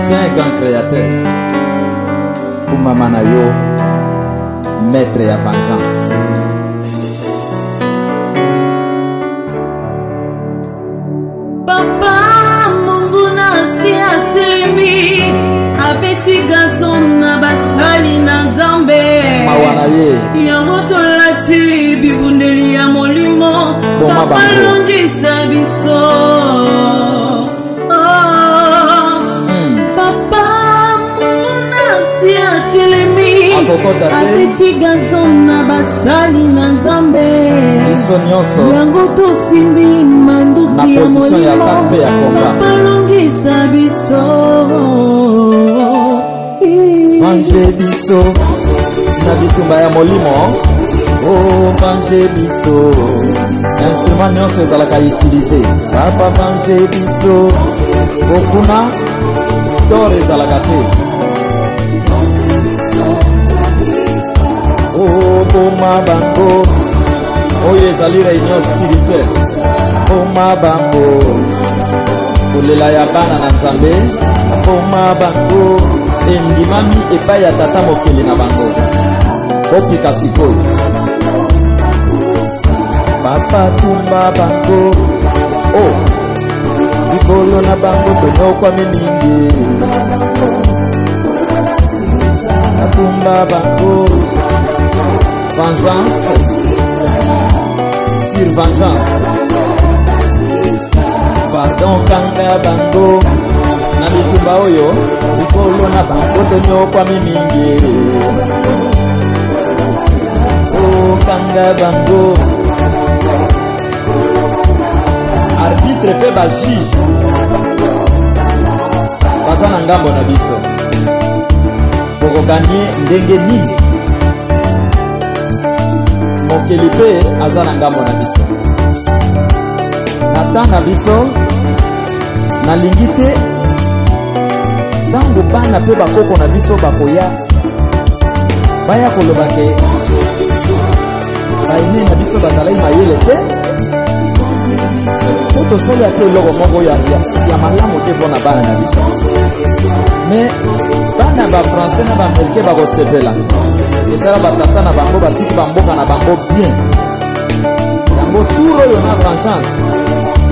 C'est un grand créateur. Oumamanayo, maître et à vengeance. Papa Munguna si atelemi abeti gazon na basali na Nzambe. Mawanaye yango tolati bibundeli ya molimo papa longisa biso. Papa Munguna si atelemi abeti gazon na basali na Nzambe. yango tosimbi manduki ya molimo papa longisa biso. Vange biso na bitumba ya molimo. Oh vange biso instrument nyonso ezalaka utilize. Papa vange biso okuna dor ezalaka te. Oh boma bango oyo ezali réunion spirituelle. Boma bango kolela ya bana na Nzambe. Boma bango endimami epai ya tata mokeli na bango. Bopika sikoyo papa tumba bango. Oh likolo na bango tonyokwami mingi. Atumba bango vengeance sur vengeance. Pardon kanga bango na bitumba oyo likolo na bango tonyokwami mingi. Oh kanga bango arbitre pe ba juge baza na ngambo na biso. Bokoganye ndenge nini mokeli pe aza na ngambo na biso. Natan na biso nalingi te ntango bana pe bakoko na biso bakoya baya koloba ke baine na biso bazalaki mayele te. Po tosali ate eloko moko ya malamu te mpona bana na biso. Mais bana bafrançais na baamerikain bakosepela etala batata na bango batiki bamboka na bango bien. Yango tour oyo na vengeance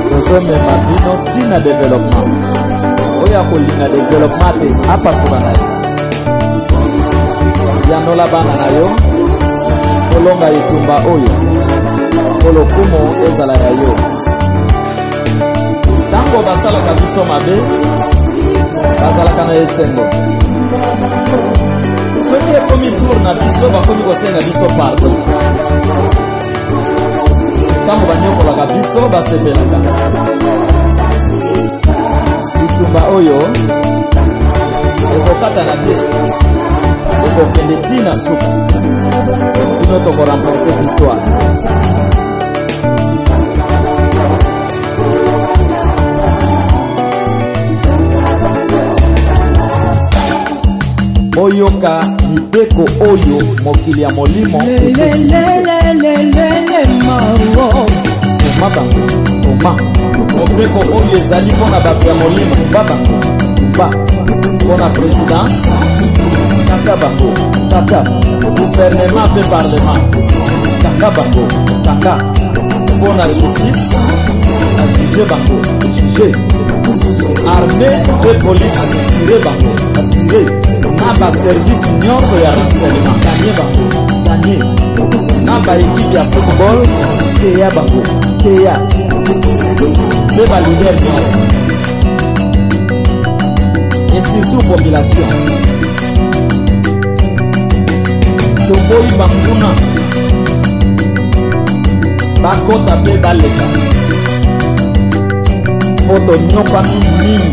tozomema bino ntina développement oyo akolinga développement te apasuka na ye. yanola bana na yo kolonga etumba oyo kolokumu ezala ya yo. Ntango basalaka biso mabe bazalaka na esengo. Soki ekomi tour na biso bakomi kosenga biso pardon. Ntango banyokolaka biso basepelaka. Bitumba oyo ekokatana te ekokende ntina suka bino tokoremporte victoire. Oyoka mibeko oyo mokili ya molimo epesi oma bango oma mobeko oyo ezali mpona bato ya molimo ba bango ba mpona présidence kaka bango kaka gouvernement mpe parlement kaka bango kaka mpona justice ajuge bango juge armée mpe police atire bango atire na baservice nyonso ya renseignement ganye bango ganye na baekipe ya football teya bango teya mpe balider nyonso et surtout population toboyi banguna bakota mpe baleka po tonyokwami mingi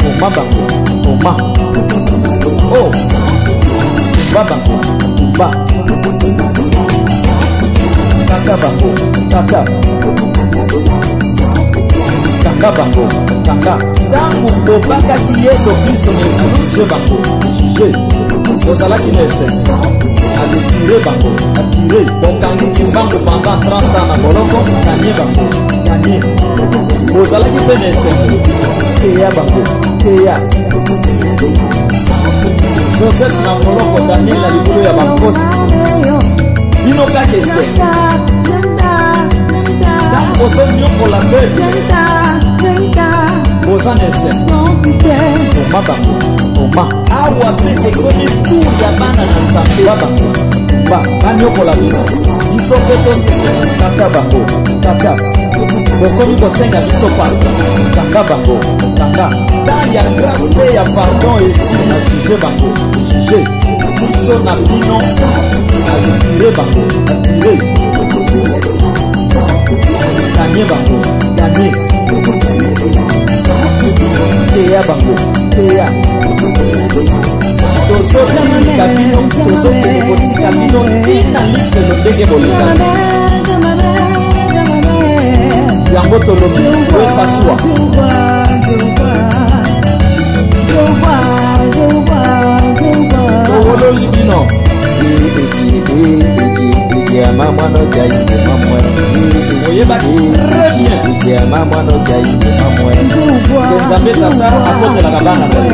oma bango oma. Oh baba ba kaka bango kaka kaka bango kaka. Ntango tobakaki Yesu Kristo na ekosije bango juge ozalaki na esengo atire bango atire bokangiki mbango pendant 30 ans na boloko kanye bango gagné. Bozalaki pe na esengo. Teya bango, teya. Joseph na moloko Daniel na libulu ya bankosi. Bino kaka esengo. Tango bozo nyongola bebe. Boza na esengo. Oma bango, oma. Awa pe ekomi tour ya bana na nzambe bango. Ba banyokola bino. Biso pe tosengela kaka bango, kaka. Bokomi kosenga biso pardon. Kaka bango, kaka. Dans ya grâce pe ya pardon esi na juge bango. Juge. Biso na bino. Atire bango, atire. Gagné bango, gagné. Teya bango, teya. Tozo tika bino, tozo kende kotika bino. Tina lifelo ndenge bolinga. Yango tolobi we fatua. Towolo libino. Maman no jai maman. Oyeba très bien. Maman no jai maman. Nzambe tata akotela kabana na ye.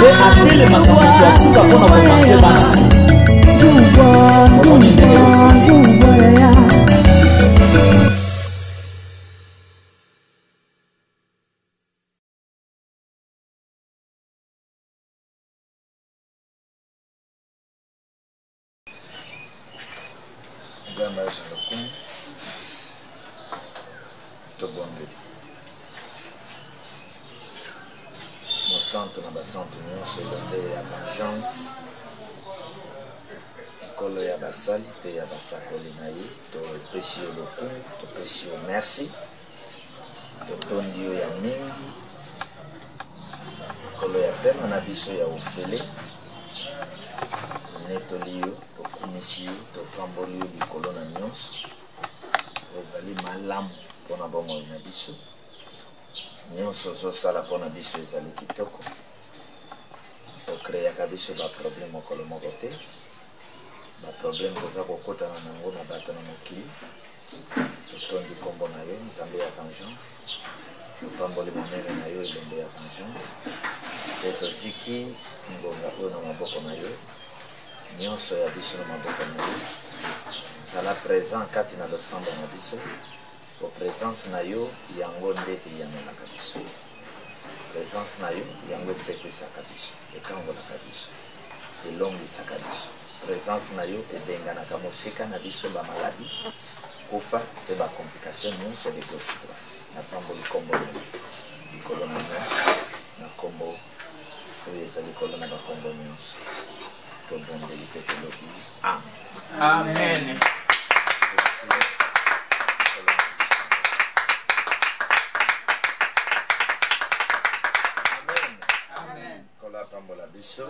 Pe atele makambo ya suka pona ko manger bana. Omoni ndenge bosoki. Santo na basanto nyonso elonde ya vengeance kolo ya basali pe ya basakoli na ye topesi yo lokumu topesi yo merci totondi yo ya mingi kolo ya pema na biso ya ofele tonetoli yo tokumisi yo topamboli yo likolo na nyonso ozali malamu mpona bomoi na biso nyonso ozosala mpona biso ezali kitoko okreaka biso baproblème mokolo moko te baproblème toza kokotana nango na bato na mokili totondi nkombo na yo nzambe ya vengeance topamboli monene na yo elombe ya vengeance pe totiki ngonga oyo na maboko na yo nyonso ya biso na maboko na yo zala présent kati na losambo na biso po présence na yo yango nde eyamelaka biso présence na yo yango esekwisaka biso ekangolaka biso elongisaka biso présence na yo ebenganaka mosika na biso bamaladi kufa pe bacomplication nyonso de gauche droite napamboli nkombo na yo likolo na nyonso na nkombo oyo eza likolo na bakombo nyonso tobondeli pe tolobi amen. Apambola biso,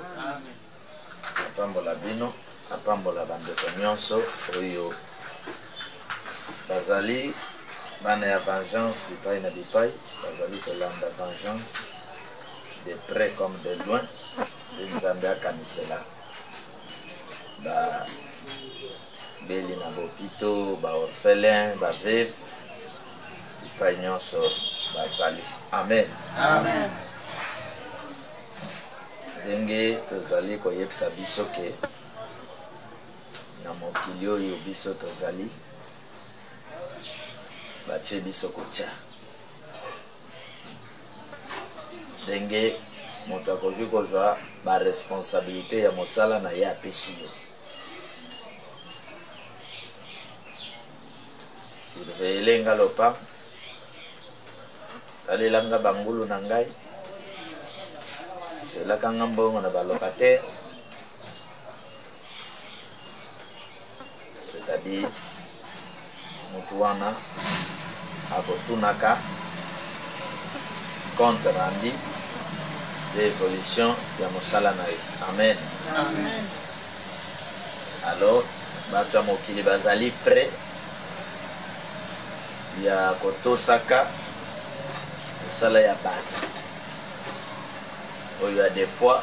apambola bino, apambola bandeko nyonso oyo bazali bana ya vengeance bipai na bipai bazali kolanda vengeance de près comme de loin de nzambe akanisela babeli na bopito baorphelin baveve bipai nyonso bazali amen, amen. Ndenge tozali koyebisa biso ke na mokili oyo biso tozali batie biso kotya ndenge moto akoki kozwa baresponsabilité ya mosala na ye apesi yo surveille nga lopango talelanga bangulu na ngai elaka nga mbongo na balocataire c'est-à-dire motu wana akotunaka compte rendu de évolution ya mosala na ye amen, amen. Alors bato ya mokili bazali prêt ya kotosaka mosala ya bato oyo ya des fois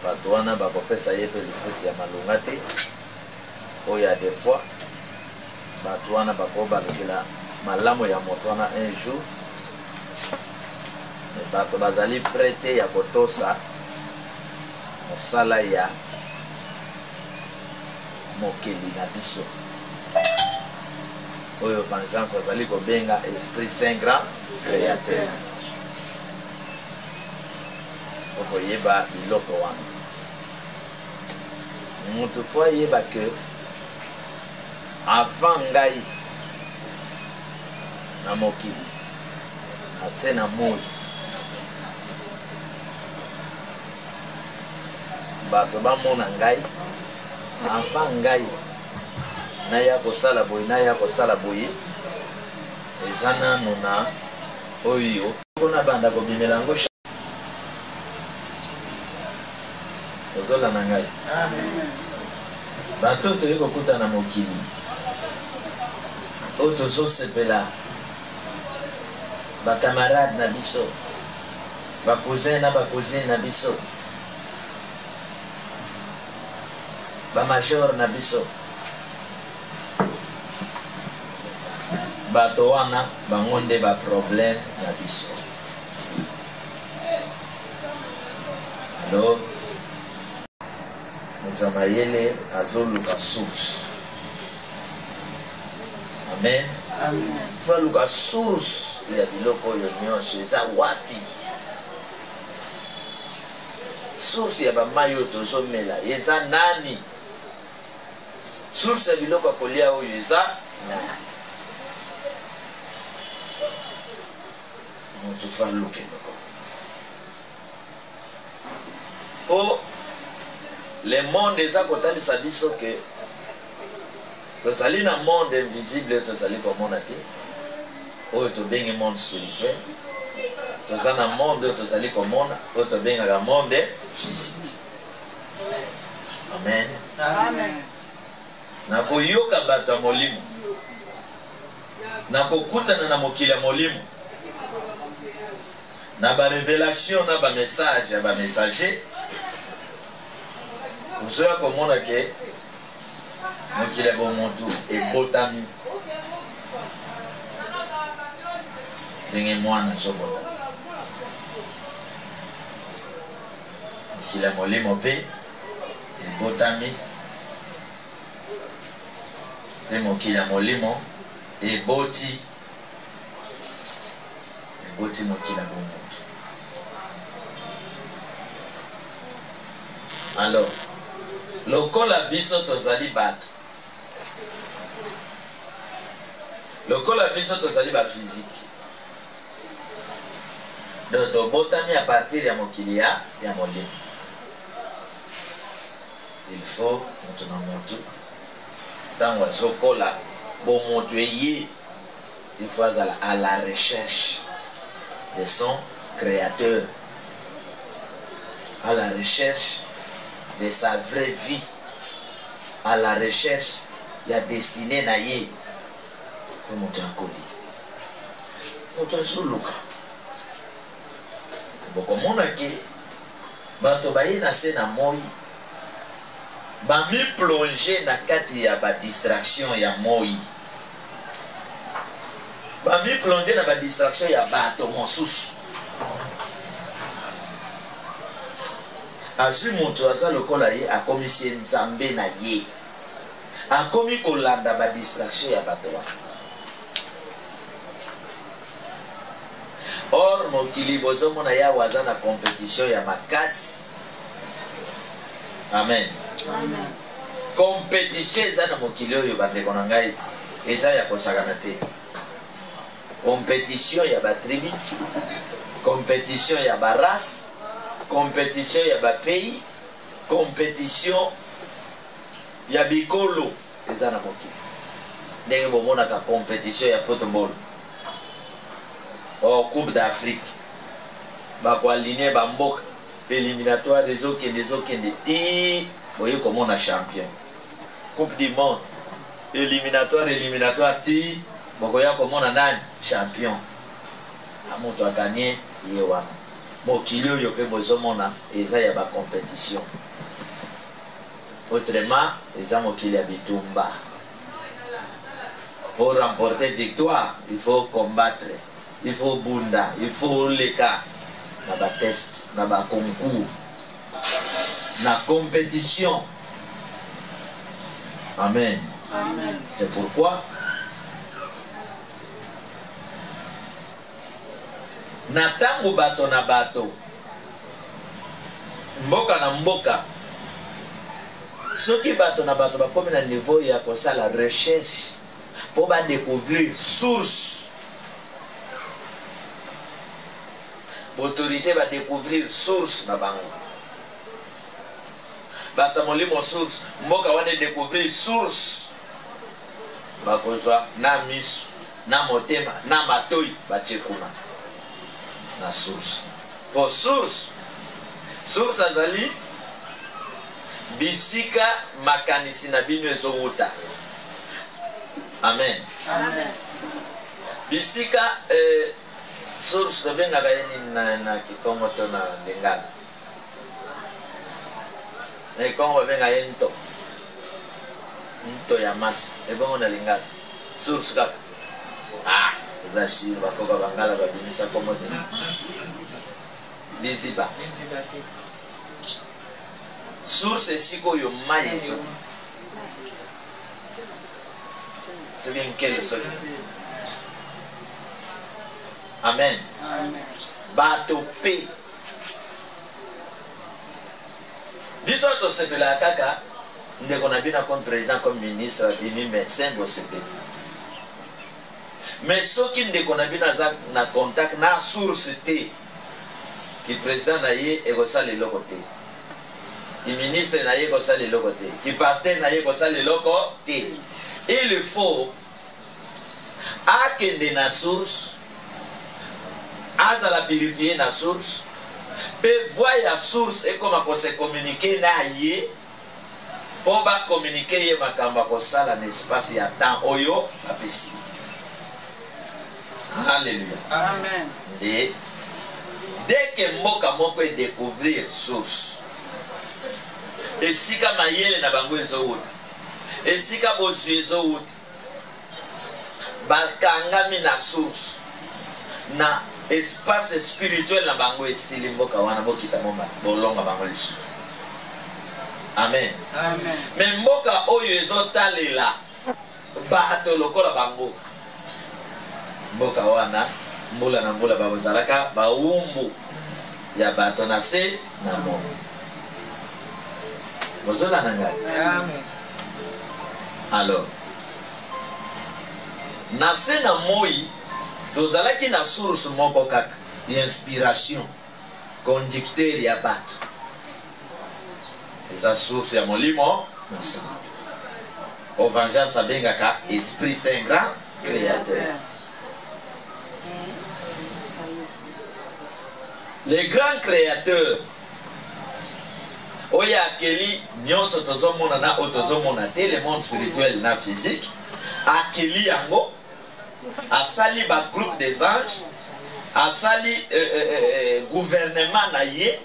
bato wana bakopesa ye pe lifuti ya malonga te oyo ya des fois bato wana bakobalukela malamu ya moto wana un jour bato bazali prete ya kotosa mosala ya mokeli na biso oyo vengeance azali kobenga esprit saint grand créateur okoyeba biloko wana moto fo ayeba ke avant ngai na mokili ase na moi bato bamona ngai avant ngai naya kosala boye eza nano na oyo mpona banda kobimela yango ozolana ngai bato toyei kokuta na mokili oyo tozosepela bakamarade na biso bacousin na bacousine na biso bamajor na biso bato wana bango nde baproblème na biso alors moto ya mayele azoluka source amen fa luka source ya biloko oyo nyonso eza wapi source ya bamai oyo tozomela eza nani source ya biloko ya kolia oyo eza nani moto fa luke po le monde eza kotalisa biso ke tozali na monde invisible tozali komona te oyo tobengi monde spirituel toza na monde oyo tozali komona oyo tobengaka monde physique amen na koyoka bato ya molimo na kokutana na mokili ya molimo na barevelation na bamessage ya bamessager ozoya komona ke mokili ya bomuntu ebotami ndenge mwana azobota mokili ya molimo mpe ebotami mpe mokili ya molimo eboti mokili ya bomuntu alors lokola biso tozali bato lokola biso tozali baphysique donc tobotami à partir ya mokili ya molimo il faut moto na motu ntango azokola bomoto eye il faut azala à la recherche de son créateur à la recherche de sa vraie vie à la recherche ya destinée na ye po moto akoli moto azoluka bokomona ke bato baye na se na moi bamiplonge na kati ya badistraction ya moi bamiplonge na badistraction ya bato mosusu azwi moto aza lokola ye akomisi nzambe na ye akomi kolanda badistraction ya bato wana or mokili bozomona yawe aza na compétition ya makasi amen compétition eza na mokili oyo bandeko na ngai eza ya kosakana te compétition ya batribi compétition ya barace compétition ya bapays compétition ya bikolo eza na mokili ndenge bomonaka compétition ya football o coupe d'Afrique bakoaline bamboka éliminatoire ezokende te boye komona champion coupe du monde éliminatoire te bokoya komona nani champion amoto aganye ye wana mokili oyo mpe bozomona eza ya bacompétition autrement eza mokili ya bitumba Pour remporter victoire, il faut combattre. Il faut bunda, il faut les cas. Dans la test, dans la concours, dans la compétition. Amen. Amen. C'est pourquoi natango bato na bato mboka na mboka soki bato na bato bakomi na niveau ya kosala recherche po badécouvrir source autorité badécouvrir source na bango bato molimo source mboka wana découvrir source bakozwa na misu na motema na matoi batie kuna na source po source azali bisika makanisi na bino ezowuta. Amen. Amen. Bisika source tobengaka ye nini na kikongo to na lingala na kikongo babenga ye nto ya masi ebongo na lingala source kaka eza shiri bakoka bangala babimisa kongo te liziba source esika oyo mai ezo soki nkele soki. Amen. Bato pe biso tosepela kaka ndeko na bino comme président comme ministre bimi médecin bosepeli mais soki ndeko na bino aza na contact na source te ki président na ye ekosala eloko te ki ministre na ye ekosala eloko te ki pasteur na ye ekosala eloko te. Il faut akende na source azala purifier na source pe voya source ekoma ko se communiquer na ye po ba communiquer ye makamba ko sala na espace ya temps oyo apesi. Alléluia. Amen. Et dès que mboka moko e découvrir source esika mayele na bango ezowuta esika bozwi ezowuta bakangami na source na espace spirituel na bango esili mboka wana bokita momba bolonga bango lisu. Amen. Amen. Mais mboka oyo ezotalela bato lokola bango mboka wana mbula na mbula babozalaka baumbu ya bato na se na mono bozola na ngai. Amen. Alors na se na moi tozalaki na source moko kaka inspiration conducteur ya bato eza source ya molimo na sa ovengeance abengaka esprit saint grand créateur. Le grand créateur oya akeli nyonso tozomona na oyo tozomona te le monde spirituel na physique akeli yango asali ba groupe des anges asali gouvernement na ye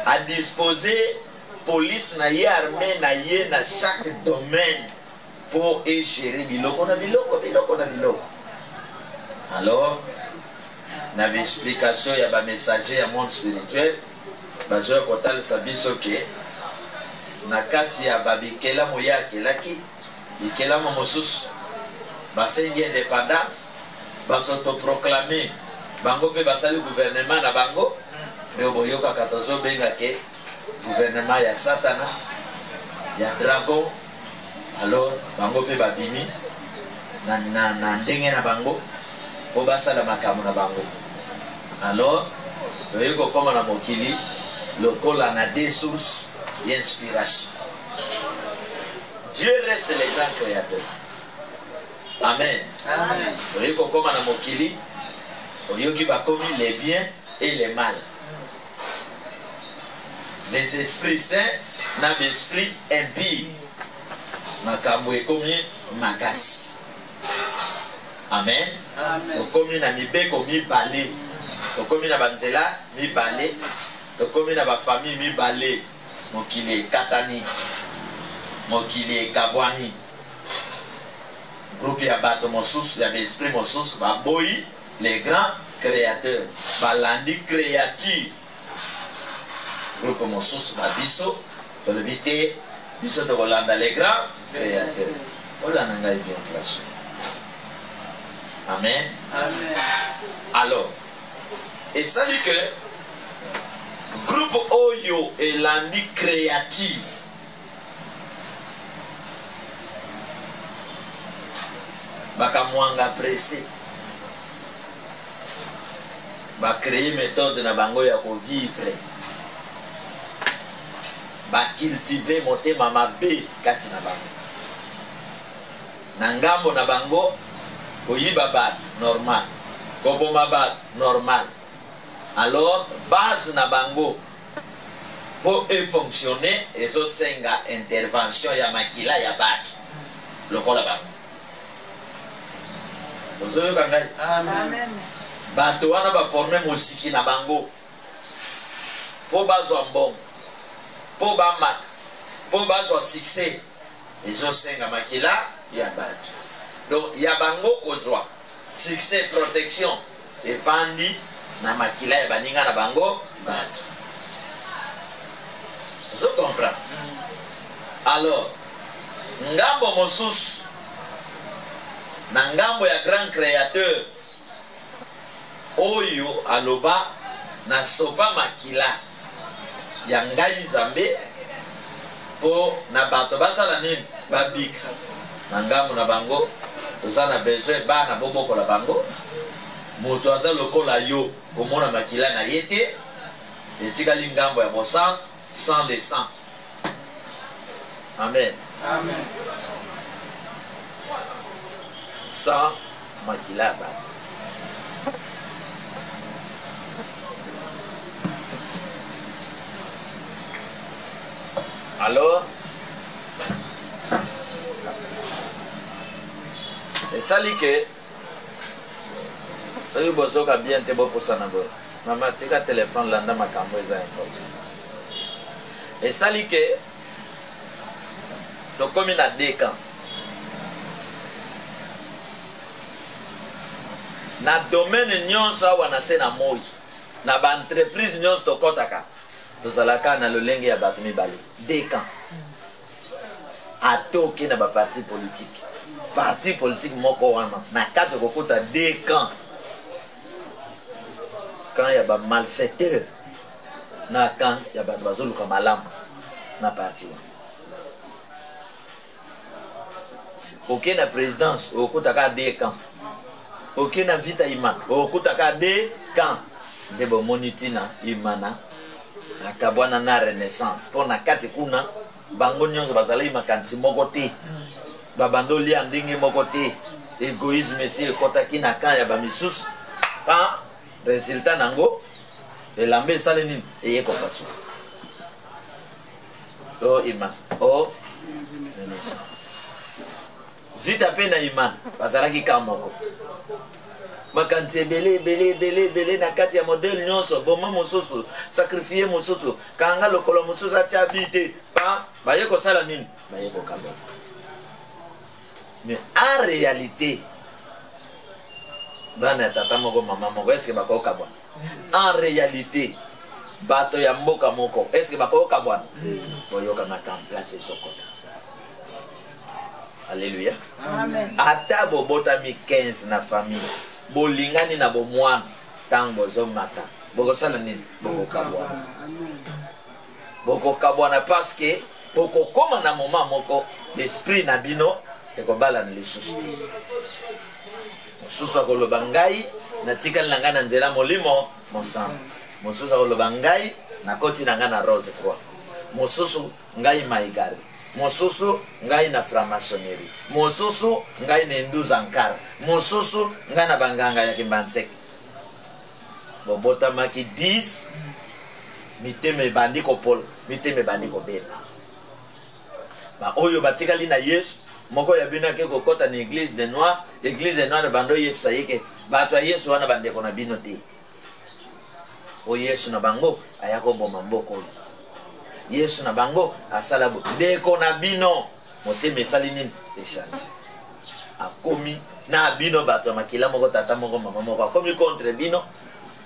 a disposer police na ye armée na ye na chaque domaine pour gérer biloko na biloko. Alors na explication ya ba messager ya monde spirituel bazoya kotalisa biso ke na kati ya babikelamu ya akelaki bikelamu mosusu basengi indépendance basotoproclame bango mpe basali gouvernement na bango nde boyokaka tozobenga ke gouvernement ya satana ya dragon. Alors bango mpe babimi na ndenge na bango po basala makambo na bango. Alors toyei kokoma na mokili lokola na des sources d'inspiration. Dieu reste le grand créateur. Amen. Amen. Toyei kokoma na mokili oyoki bakomi les biens et les mal, les esprits saints na l'esprit impie makambo ekomi makasi. Amen. Amen. Okomi na mibeko mibale, okomi na banzela mibale, okomi na bafamille mibale, mokili ekatani, mokili ekabwani. groupe ya bato mosusu ya esprit mosusu baboyi les grands créateurs balandi créature groupe mosusu babiso tolobi te biso tokolanda les grands créateurs olanda ngai bien place. Amen. Amen. Alors et ça dit que groupe oyo elandi créature bakamwanga pressé bacréer méthode na bango ya kovivre bacultive motema mabe kati na bango na ngambo na bango koyiba bato normal koboma bato normal. Alors base na bango po fonctionner ezosenga intervention ya makila ya bato lokola bango. Amen. Bato wana baforme mosiki na bango po bazwa mbongo po bamaka po bazwa succès ezosenga makila ya bato. Donc ya bango kozwa succès protection evandi na makila ya baninga na bango bato. Vous comprenez? Alors ngambo mosusu na ngambo ya grand créateur oyo aloba na sopa makila ya ngai Nzambe po na bato basala nini babika na ngambo na bango toza na besoin bana bobokola bango moto aza lokola yo komona makila na ye te etikali ngambo ya bosan sans de sang. Amen. Amen. Sans makila bato. Alors esali ke soki bozoka bien te boposana boye mama tika telefone landa makambo eza important. Esali ke tokomi na deux camps na domaine nyonso awa na se na moi na baentreprise nyonso tokɔtaka tozalaka na lolenge ya bato mibale deux camps atoke na baparti politique. Parti politique moko wana na kati kokota deux camps. Camp ya ba malfaiteur na camp ya bato bazoluka malamu na parti wana. Oke na présidence okotaka deux camps. Oke na vita imana okotaka deux camps. Nde bomoni tina imana akabwana na renaissance po na kati kuna bango nyonso bazali makanisi moko te babando lia ndenge moko te égoïsme esi ekotaki na camp ya bamisusu pa résultat nango elamba esali nini eyekoka so o ima o renaissance vita mpe na imana bazalaki camp moko makanisi ebele na kati ya modele nyonso boma mosusu sakrifie mosusu kanga lokolo mosusu atya bite pa baye kosala nini baye kokaba. Mais en réalité bana ya tata moko mama moko eske bakoka bwana en réalité bato ya mboka moko eske bakoka bwana boyoka na camp place sokota. Alléluia. Amen. Ata bobotami 15 na famille bolingani na bomwana tango bozomata bokosala nini bokokabwana bokokabwana parce que bokokoma na moment moko l'esprit na bino ekobala na lisusu te mosusu akoloba ngai natikali na ngai na nzela molimo mosantu mosusu akoloba ngai nakoti na ngai na rose croix mosusu ngai maigari mosusu ngai na franc-maçonnerie mosusu ngai na Hindu Zankara mosusu ngai na banganga ya Kimbanseke bobotamaki 10 mitema ebandi kopola mitema ebandi kobeba ba oyo batikali na Yesu moko ya bino ake kokota na église de noir bando yebisa yeke bato ya Yesu wana bandeko na bino te o Yesu na bango ayako boma mboko Yesu na bango asala ndeko na bino motema esali nini échange akomi na bino bato makila moko tata moko mama moko akomi contre bino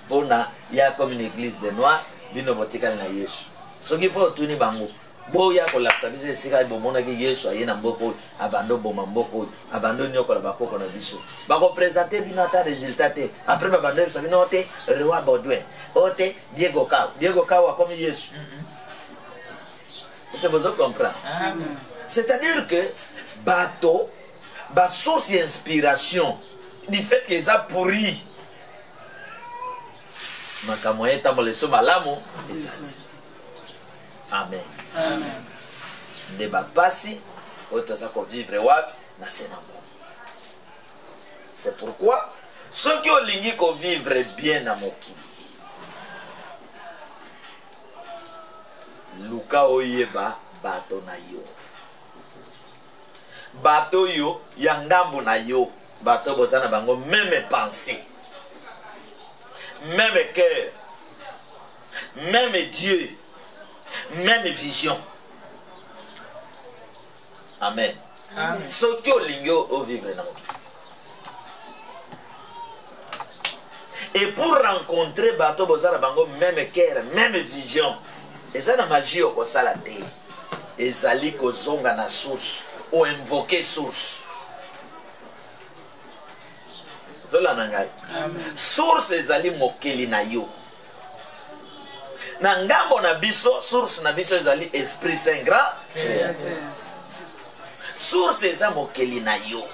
pona ya comme une église de noir bino botikali na Yesu soki po tuni bango boya kolakisa biso esika bomonaki Yesu aye na mboko abando boma mboko abando nyokola bakoko na biso bakopresente bino ata résultat te après babando biso bino te Roi Baudouin ote Diego Kao akomi Yesu. Vous pouvez comprendre. C'est-à-dire que bateau ba source d'inspiration du fait qu'ils a pourri makamoye tambole so malamu ezati. Amen. Amen. Ne ba pasi otoza ko vivre wapi na senamo. C'est pourquoi ceux qui ont lingi ko vivre bien na mokili luka oyeba bato na yo bato yo ya ngambu na yo bato bozana bango même pensée même cœur même Dieu même vision. Amen. Amen. Ce qui olingi o vivre na mokili et pour rencontrer bato bozana bango même cœur même vision. Eza na magie au kosala te ezali kozonga na source ou invoquer source zola na ngai source ezali mokeli na yo na ngambo na biso source na biso ezali Esprit Saint grand créateur source eza mokeli na yo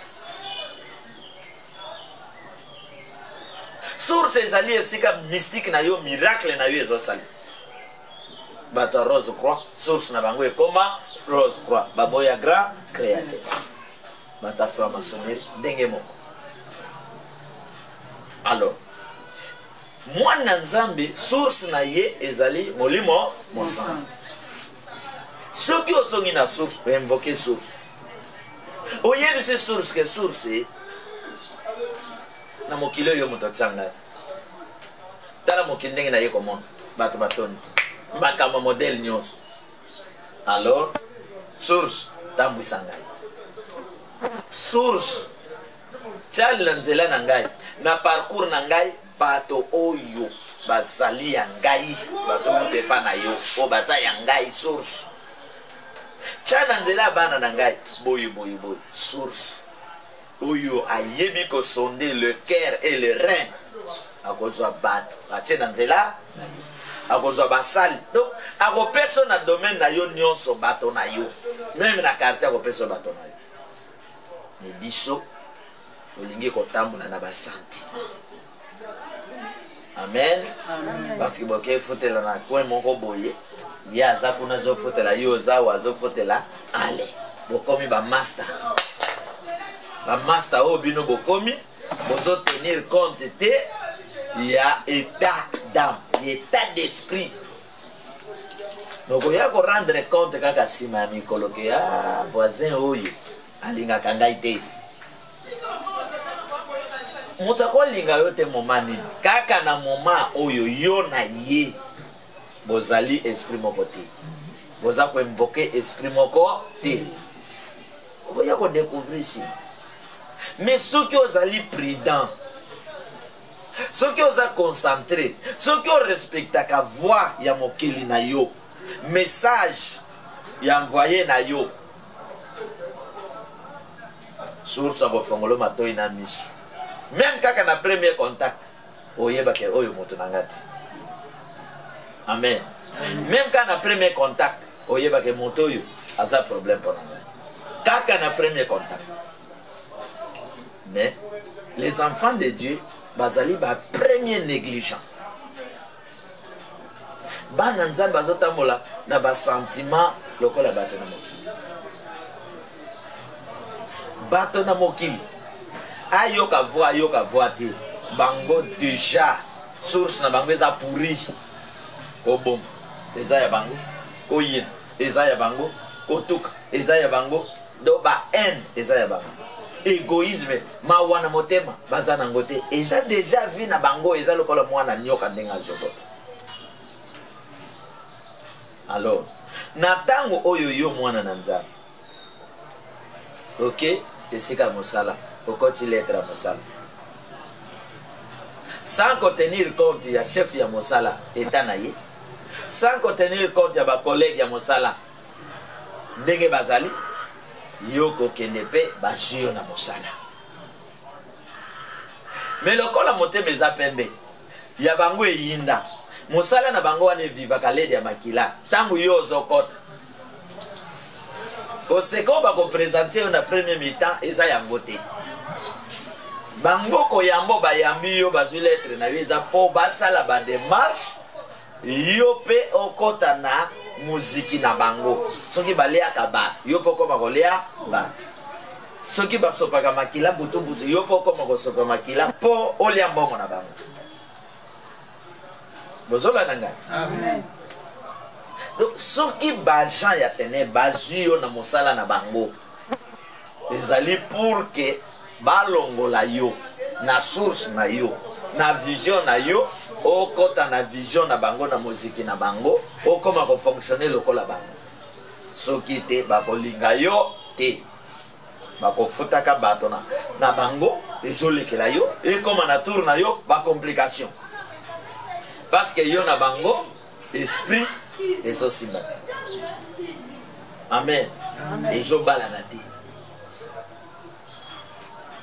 source ezali esika mystique na yo miracle na yo ezosali bato Rose Croix source na bango ekoma Rose Croix baboya grand créateur bato franc-maçonnerie ndenge moko. Alors mwana nzambe source na ye ezali molimo mosantu soki ozongi na source oinvoke source oyebisi source ke source na mokili oyo moto atyanga tala mokili ndenge na ye komona bato batoni makama modèle nyonso. Alors source tambwisa ngai source tala nzela na ngai na parcours na ngai bato oyo bazali ya ngai bazomute pa na yo o baza ya ngai source tala nzela bana na ngai boyo source oyo ayebi ko sonder le cœur et le rein akozwa bato atie na nzela akozwa basali donc akopesa na domaine na yo nyonso bato na yo même na quartier akopesa bato na yo mais biso olingi kotambola na basentiment. Amen. Parce que boke fotela na coin moko boye ye aza kuna azofotela yo ozawa azofotela ale bokomi bamaster oyo bino bokomi bozotenir compte te ya état d'âme état d'esprit donc oya ko rendre compte kaka nsima ya mikolo ke ya voisin oyo alingaka ngai te moto akolinga yo te moma nini kaka na moma oyo yo na ye bozali esprit moko te boza koinvoke esprit moko te oya kodécouvrir nsima mais soki ozali prudent soki oza concentré soki orespectaka voix ya mokeli na yo message ya envoyé na yo source abofongolo matoi na miso même kaka na premier contact oyebake oyo moto na nga te. Amen. Même kaka na premier contact oyebake moto oyo aza problème pour ngai kaka na premier contact. Mais les enfants de Dieu bazali ba premier négligent bana nzambe bazotambola na ba sentiment lokola bato na mokili ayoka voix te bango déjà source na bango eza pourri kobom eza ya bango koyin eza ya bango kotuka eza ya bango do ba haine eza ya bango égoïsme mawana motema baza nango te eza déjà vi na bango eza lokola mwana nyoka ndenge azokota. Alors na tango oyo yo mwana na nzambe ok esika mosala okoti lettre ya mosala sans tenir compte ya chef ya mosala eta na ye sans tenir compte ya bacollègue ya mosala ndenge bazali yo kokende mpe bazwi yo na mosala me lokola motema eza pembe ya bango eyinda mosala na bango wana evivaka lede ya makila ntango yo ozokota koseko bakopresente yo na premier mi-temps eza yango te bango koyambo bayambi yo bazwi lettre na yo eza mpo basala bademarshe yo mpe okota na muziki na bango soki baleaka bato yo mpo okoma kolea bato soki basopaka makila butu yo mpo okoma kosopa makila mpo olia mbongo na bango bozolanda ngai Amen. donc soki baagent ya tene bazwi yo na mosala na bango ezali pour ke balongola yo na source na yo na vision na yo okota na vision na bango na muziki na bango okoma kofonctionne lokola bango soki te bakolinga yo te bakofutaka bato na bango ezolekela yo ekoma na tour na yo bacomplication parce que yo na bango esprit ezosimba te amen ezobalana te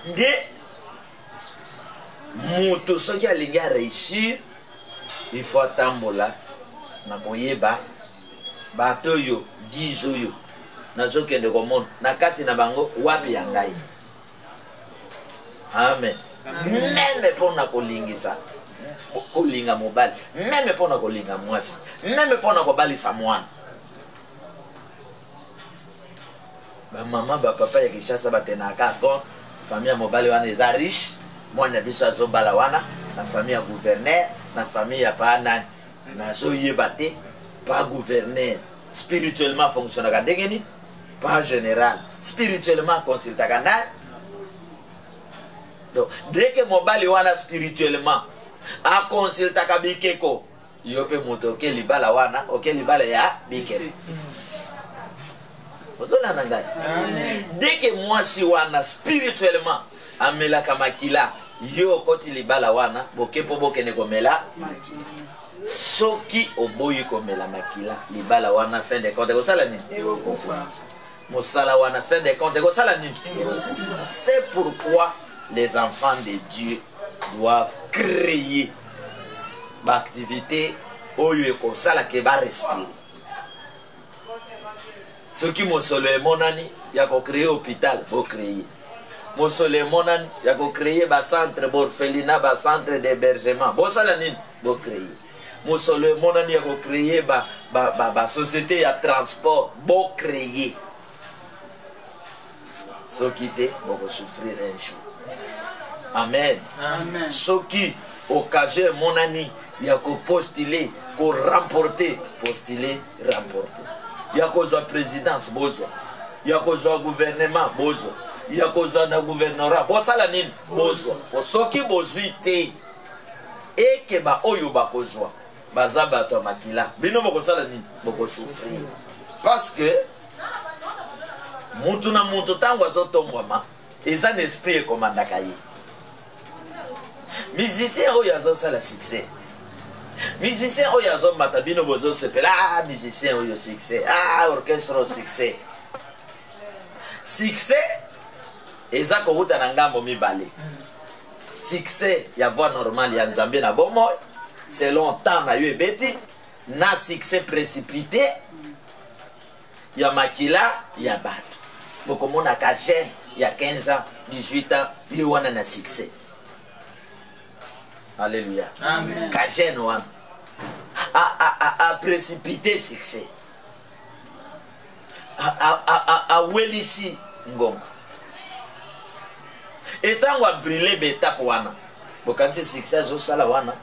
nde moto soki alingi aréussir il faut atambola na koyeba bato oyo 10 oyo nazokende komona na kati na bango wapi ya ngai amen meme mpona kolingisa kolinga mobali meme mpona kolinga mwasi meme mpona kobalisa mwana bamama bapapa ya Kinshasa batenaka compte famille ya mobali wana eza riche mwana biso azobala wana na famille ya gouverneur na famille ya panani nazoyeba te pa gouverneur spirituellement fonctionnaka ndenge nini pas général spirituellement consultaka nani donc dès que mobali wana spirituellement aconsultaka bikeko yo mpe moto oke libala wana oke libala ya bikeko ozolanda ngai dès que mwasi wana spirituellement amelaka makila yo okoti libala wana boke mpo bokende komela soki oboyi komela makila libala wana fin de compte ekosala nini mosala wana fin de compte ekosala nini c'est pourquoi les enfants de Dieu doivent créer baactivité oyo ekosalaka barespire soki mosolo emonani ya kocreye hôpital bocreye mosolo emonani ya kocreye bacentre borphelinat bacentre d'hébergement bosala nini bocreye mosolo emonani ya kocreye basociété ya transport bocreye soki te bokosouffrir un jour amen soki occasion emonani ya kopostule koremporte postule remporte ya kozwa présidence bozwa ya kozwa gouvernement bozwa ya kozwa na gouvernorat bosala nini bozwa soki bozwi te eke ba oyo bakozwa baza bato ya makila bino bokosala nini bokosouffrir parce que mutu na mutu ntango azotombwama eza na esprit ekomandaka ye musicien oyo azosala succès musicien oyo azomata bino bozosepela musicien oyo succès orchestre o succès succès eza kowuta na ngambo mibale succès ya voix normale ya nzambe na bomoi selon temps na yo ebeti na succès précipité ya makila ya bato bokomonaka jeune ya 15 ans 18 ans ye wana na succès alléluia ka jeune wana a précipité succès awelisi ngonga etango abrile betape wana bokanisi succès azosala wana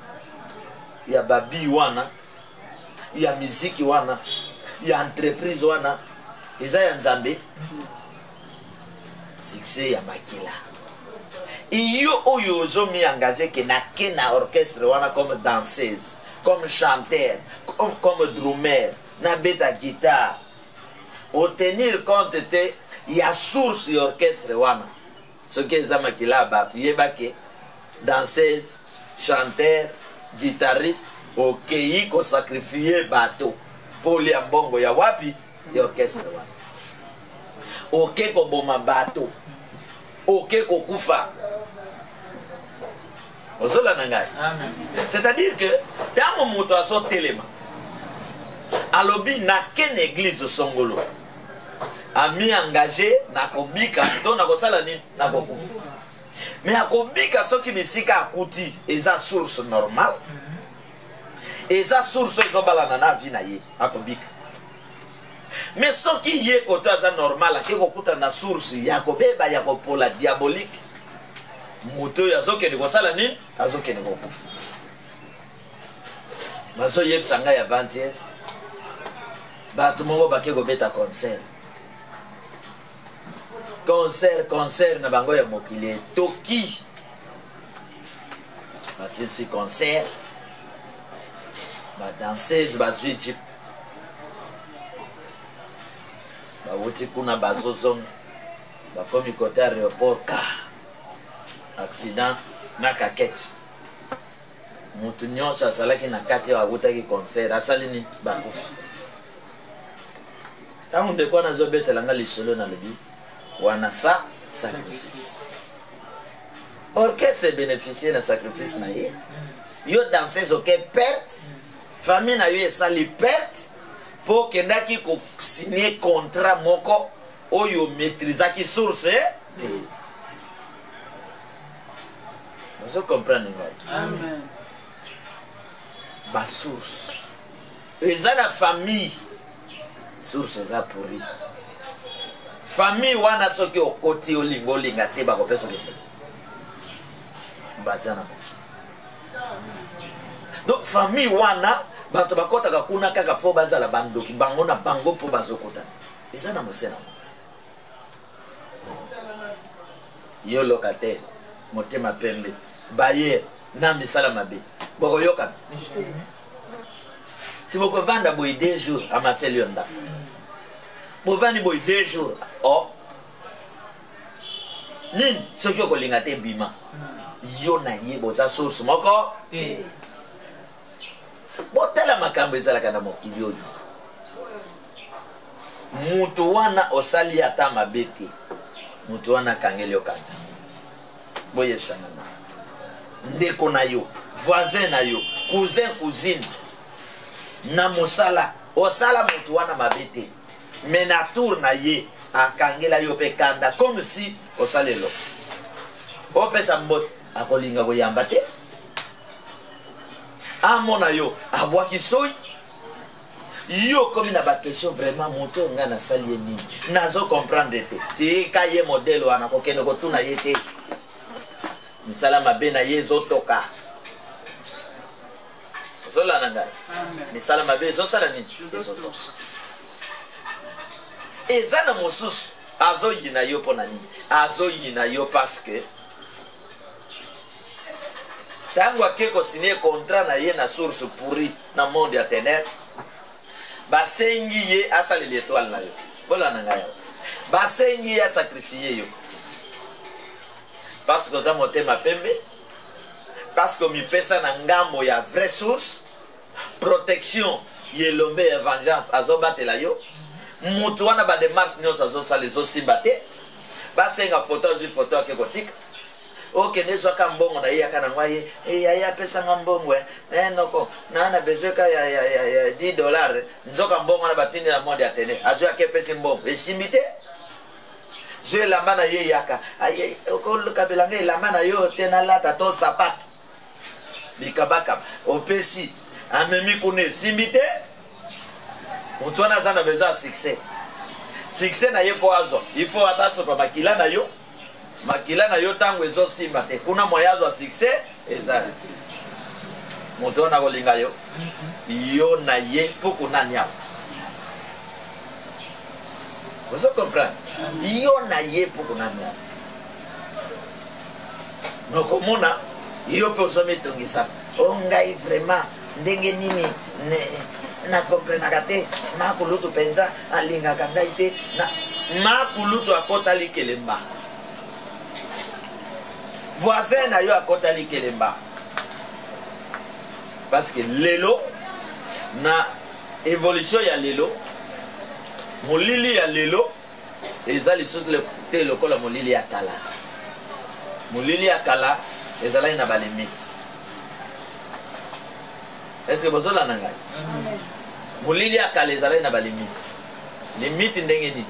ya babi wana ya miziki wana ya entreprise wana eza ya nzambe succès ya makila iyo oyo ozomi engagé ke na orchestre wana comme danseuse comme chanteur comme drummer na beta guitare au tenir compte te il y a source et orchestre wana ce que za makila bato yebake danseuse chanteur guitariste okei ko sacrifier bato poli ambongo ya wapi ya orchestre wana oke ko boma bato oke ko kufa ozola nangai c'est-à-dire que dans mon moto aso telema alobi na ken église songolo ami engagé na kobika to na kosala ni na kokufa mais akobika soki misika akuti eza source normale eza source ezobalana na vie na ye akobika mais soki ye koto aza normal ake kokuta na source ya kobeba ya kopola diabolique moto oyo azokende kosala nini azokende kokufa bazoyebisa ngai avant-hier bato moko bake kobeta concert na bango ya mokili etoki basilisi concert badanseuse bazwi jip bawuti kuna bazozonga bakomi kote aéroport ka accident na kakete mutu nyonso azalaki na kati awutaki concert asali nini bakufa ntango ndeko wana azobetelanga lisolo na lobi wana sa sacrifice orchestre bénéficier na sacrifice na ye yo danseuse oke perte famille na yo esali perte po kendaki kosigner contrat moko oyo maîtrisaki source te ozo comprendre ngai amen ba source eza na famille source eza pourri famille wana soki okoti olingo olinga te bakopesa olenge baza na donc famille wana bato bakotaka kuna kaka fo bazala bandoki bango na bango mpo bazokotana eza na mosena yo locataire motema pembe baye na misala mabe bokoyokana si bokovanda boye 2 jours amateli yo ndako bovandi boye 2 jours nini soki okolinga te bima yo na ye boza source moko te botala makambo ezalaka na mokili oyo mutu wana osali ata mabe te mutu wana akangeli okanga boyebisanga na ndeko na yo voisin na yo cousin cousine na mosala osala mutu wana mabe te mais na tour na ye akangela yo mpe kanda comme si osalelo opesa mbote akolinga koyamba te amona yo abwaki soi yo komi na bakestion vraiment moto nga nasali ye nini nazo comprendre te tika ye modele wana kokende kotuna ye te misala mabe na ye ezotoka ozolana ngai misala mabe ezosala nini ezotoka eza na mosusu azoyina yo mpo na nini azoyina yo parce que tango ake kosigner contrat na ye na source pourri na monde ya ténèbre basengi ye asaleli étoile na yo bolana ngai basengi ye asacrifie yo parce que oza motema pembe parce que omipesa na ngambo ya vraie source protection yelombe ya vengeance azobatela yo mutu wana bademarche nyonso azosala ezosimba te basenga foto azwi foto ake kotika okende zwaka mbongo na ye yaka na ngwa ye yaya apesanga mbongo noko na besoin ka ya $10 nzoka mbongo na batindi na monde ya tene azwi ake pesi mbongo esimbi te zwi elamba na ye yaka okolukabelanga elamba na yo te nalata to sapato bikabakaba opesi amemi kuna esimbi te mutu wana aza na besoin ya succès na ye mpo azwa il faut atasopa makila na yo tango ezosimba te kuna moya azwa succès ezali mutu wana kolinga yo na ye mpo kunani awa ozo comprendre yo na ye mpo kunani awa nokomona yo mpe ozomitungisa ngai vraiment ndenge nini na komprenaka te makulutu mpenza alingaka ngai te Makulutu akotali kelemba. Voisin na yo akotali kelemba. Parce que lelo na évolution ya lelo molili ya lelo ezali lisusu te lokola molili ya kala. Molili ya kala ezali na ba limite. Est-ce que vous avez la molili ya kala ezali na ba limite. Limite ndenge ni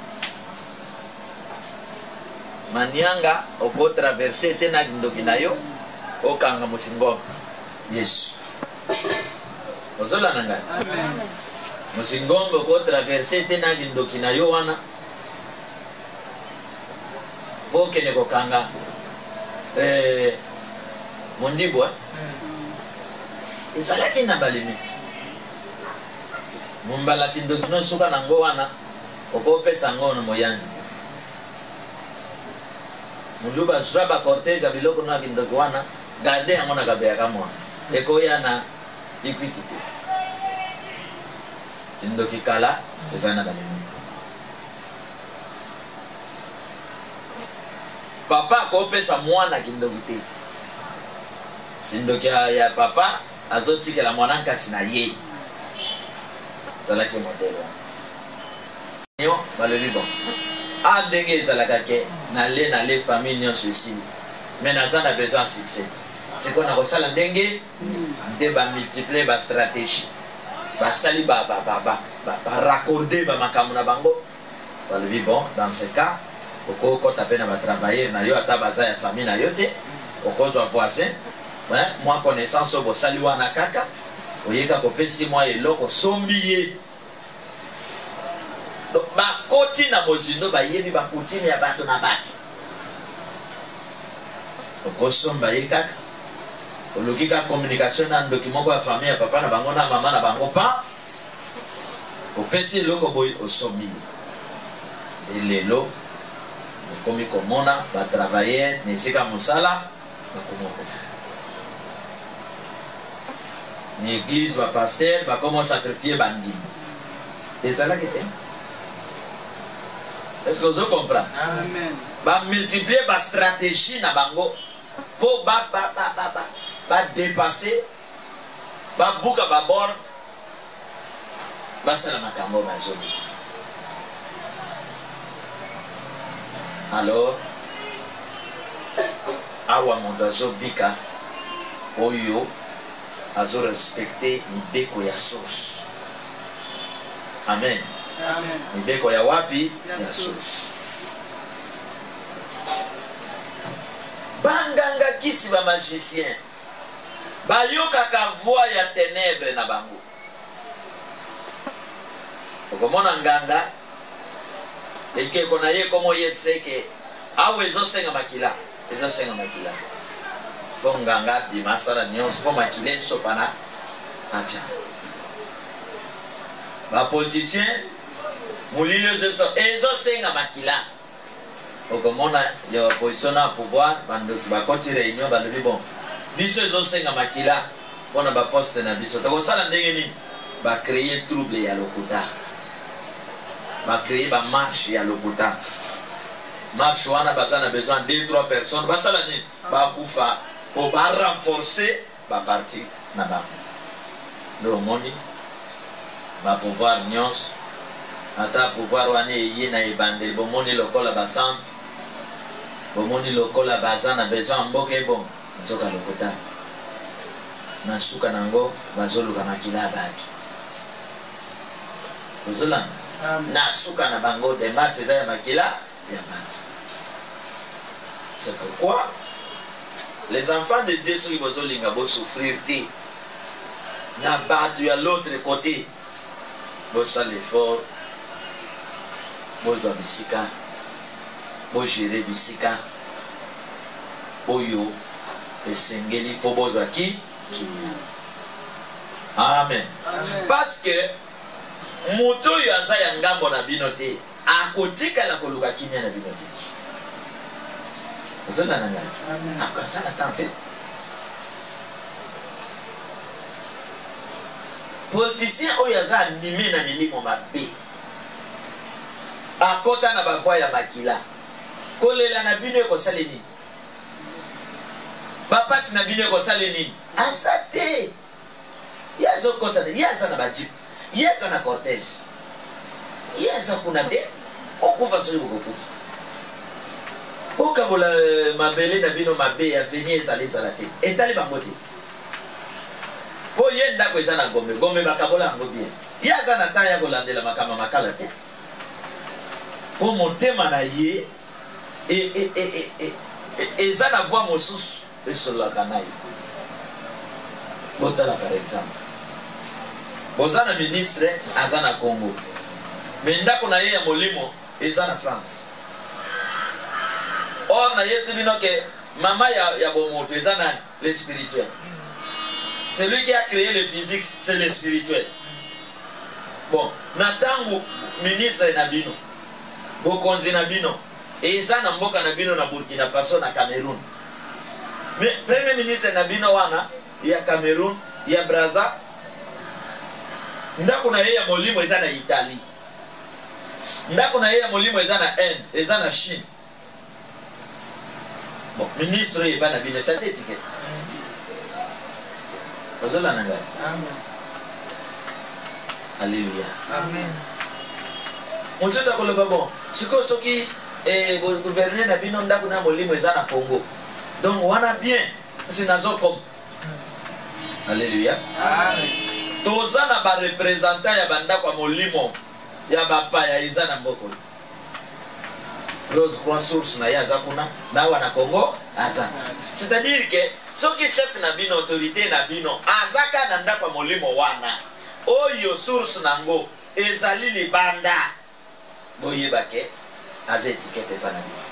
manianga oko traverser te na ndoki na yo okanga musingo. Yes. Ozola nanga. Amen. Musingombo ko traverser te na ndoki na yo wana. Boke ne ko kanga mondibwa. Ezalaki na ba limite. Mumbala kindoki no suka nango wana oko pesa ngono moyanzi. Muluba zaba cortège abiloko na kindoki wana garder yango na kabeya kamwa. Eko yana equity. Kindoki kala ezana ba limite. Papa ko pesa mwana kindoki te. Kindoki ya papa azotikela mwana nkasi na ye. Zalaki modelo. Yo baleli bon. A ndenge ezalaka ke na le famille nyonso ici. Mais nazana besoin de succès. C'est qu'on a reçu la dengue, de multiplier la stratégie. Sali raccorder makamuna bango. Bon, dans ce cas, quand tu as travailler, na yo ata baza ya famille na yote, okozwa voisin, moi connaissance au sali wana kaka, oyeka ko pesi moi eloko sombiye. Donc ba koti na mozindo ba yebi ba koti ya bato na bato. Okosomba yekaka. Olokika communication na document kwa famille ya papa na bango na mama na bango pa opesi eloko boy osomi elelo komi komona ba travailler nesika musala ba komoko ni église ba pasteur ba comment sacrifier bandi ezala kete. Est-ce que vous comprenez? Amen. Ba multiplier ba stratégie na bango po ba dépasser ba buka ba bor ba sala makambo ba jomi. Alors awa mondo azobika oyo azo respecter mibeko ya source. Amen. Amen. Mibeko ya wapi? Ya source. Banganga kisi ba magicien bayokaka voix ya ténèbres na bango. Okomona nganga eke kona ye komo yebseke awe ezosenga makila fo nganga di masala nyonso po makila sopana acha ba politicien mulili ezosenga makila. Okomona yo opposition na pouvoir bando bakoti réunion balobi bon biso ezosenga makila pona ba poste na biso tokosala ndenge nini ba créer trouble ya lokuta ba créer ba marche ya lokuta marche wana bazana besoin de 2-3 personnes basala nini ba kufa po ba renforcer ba parti na ba do moni ba pouvoir nyons ata pouvoir wani ye na ebande bo moni lokola ba centre bomoni lokola bazana besoin mboke bon nzoka lokuta na suka nango bazoluka makila batu ozola na suka na bango de marche za makila ya batu. C'est pourquoi les enfants de Dieu sont bozolinga bo souffrir té na batu ya l'autre côté bo sala l'effort bo zabisika bo gérer bisika oyo esengeli po bozwa ki kimia. Amen. Parce que moto oyo aza ya ngambo na bino te akotikala koluka kimia na bino te. Ozola na ngai akasala tante politicien oyo aza animé na milimo mabe akota na bavoi ya makila kolela na bino ekosala nini bapasi na bino ekosala nini aza te ye azokota ye aza na bajip ye aza na cortège ye aza kuna te okufa soki okokufa okabola mabele na bino mabe ya veni ezala te etali bango te po ye ndako eza na gombe bakabola yango bien ye aza na ntan ya kolandela makambo makala te po motema na ye eza na voi mosusu esololaka na ye botala par exemple boza na ministre aza na Congo me ndako na ye ya molimo eza na France or na ye tibino ke mama ya bomoto eza na le spirituel. Celui qui a créé le physique c'est le spirituel. Bon natangu ministre na bino bokonzi na bino eza na mboka na bino na Burkina Faso na Cameroun. Mais premier ministre na bino wana ya Cameroun ya Brazza ndako na ye ya molimo eza na Italie. Ndako na ye ya molimo eza na Inde, eza na Chine. Bon, ministre ye bana bino ça c'est étiquette. Ozola nanga. Amen. Alléluia. Amen. On sait ça koloba bon. Siko soki gouverner na bino ndako na molimo eza na Congo. Donc wana bien c'est nazo comme. Alléluia. Amen. Toza na ba représentant ya bandako ya molimo ya bapa ya eza na mboko. Rose Croix source na ya zakuna na wana Congo aza. C'est-à-dire que soki chef na bino autorité na bino azaka na ndako ya molimo wana oyo source nango ezali libanda boyebake aza étiquette pa na bino.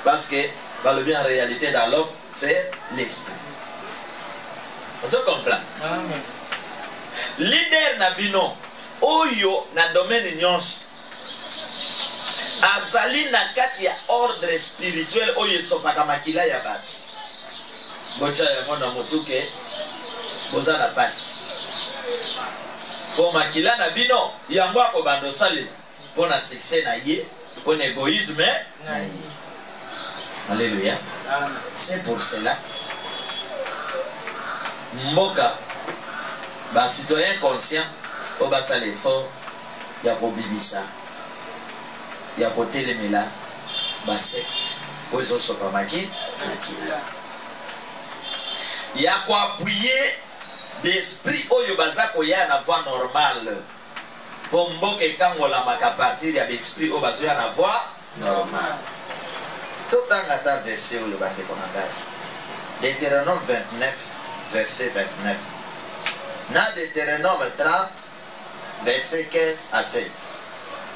Parce que le bien en réalité dans l'homme c'est l'esprit. On se comprend. Amen. Leader na bino oyo na domaine nyonso azali na kati ya ordre spirituel oyo esopaka makila ya bato bocha ya mwana motuke boza na pasi po makila na bino yango akobanda osalela mpo na succès na ye mpo na égoïsme na ye. Alléluia. C'est pour cela mboka ba citoyen conscient faut basala l'effort ya kobibisa ya kotelemela ba secte oyo ezosopa makila ya koappuyer d'esprit oyo baza koya na voie normale po mboka ekangolamaka partir ya baesprit oyo bazoya na voie normale. Totanga ata verset oyo bandeko na ngai Deutéronome 29 verset 29 na Deutéronome 30 verset 15 à 16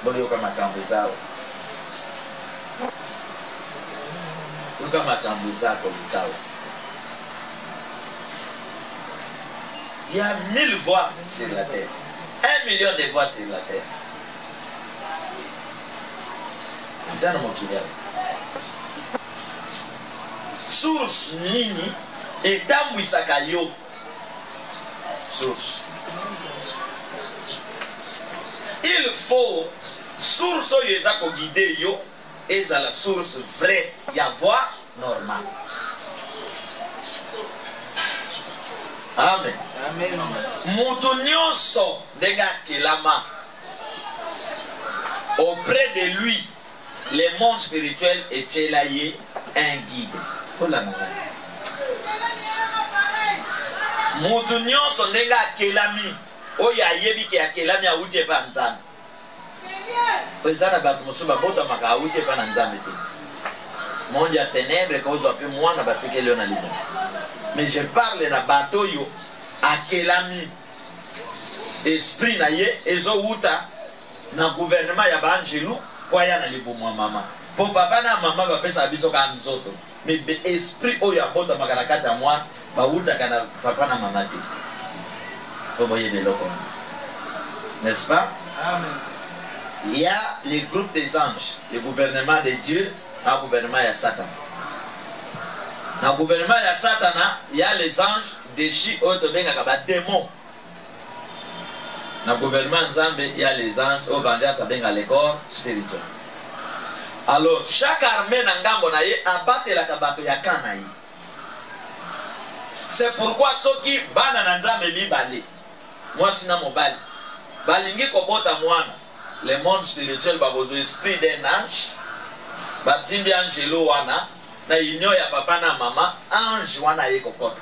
boyoka makambo ezao yoka makambo ezako litao. Il y a 1000 voix sur la terre, 1 million de voix sur la terre. Zana mokili source nini etambwisaka yo source. Il faut source oyo eza koguide yo ezala source vraie ya voix normale. Amen. Amen. Mutu nyonso ndenge akelama auprès de lui le monde spirituel etiela ye un guide. Mutu nyonso ndenge akelami oyo ayebi ke akelami awuti epa nzambe eza na bato mosusu babotamaka awuti epa na nzambe te. Monde ya ténèbre ekozwa mpe mwana batikeli yo na libomo. Mais je parle na bato oyo akelami esprit na ye ezowuta na gouvernement ya baangelu po aya na libomo ya mama po papa na mama bapesa biso ka nzoto. Mais esprit oyo abotamaka na kati ya mwana bawutaka na papa na mama te. Faut voyer de l'eau, n'est-ce pas? Amen. Il y a les groupes des anges, le gouvernement de Dieu, le gouvernement de Satan. Dans le gouvernement de Satan, il y a les anges déchus, autres démons. Dans le gouvernement Nzambe, il y a les anges, au vendeur, ça vient à l'école spirituel. Alors, chaque armée n'angambo na ye abattre la kabato ya kana ye. C'est pourquoi ceux qui bana na Nzambe mibale, moi sina mobali, balingi kobota mwana, le monde spirituel bagozo esprit d'un ange, batindi angelo wana, na union ya papa na mama, ange wana ye kokota.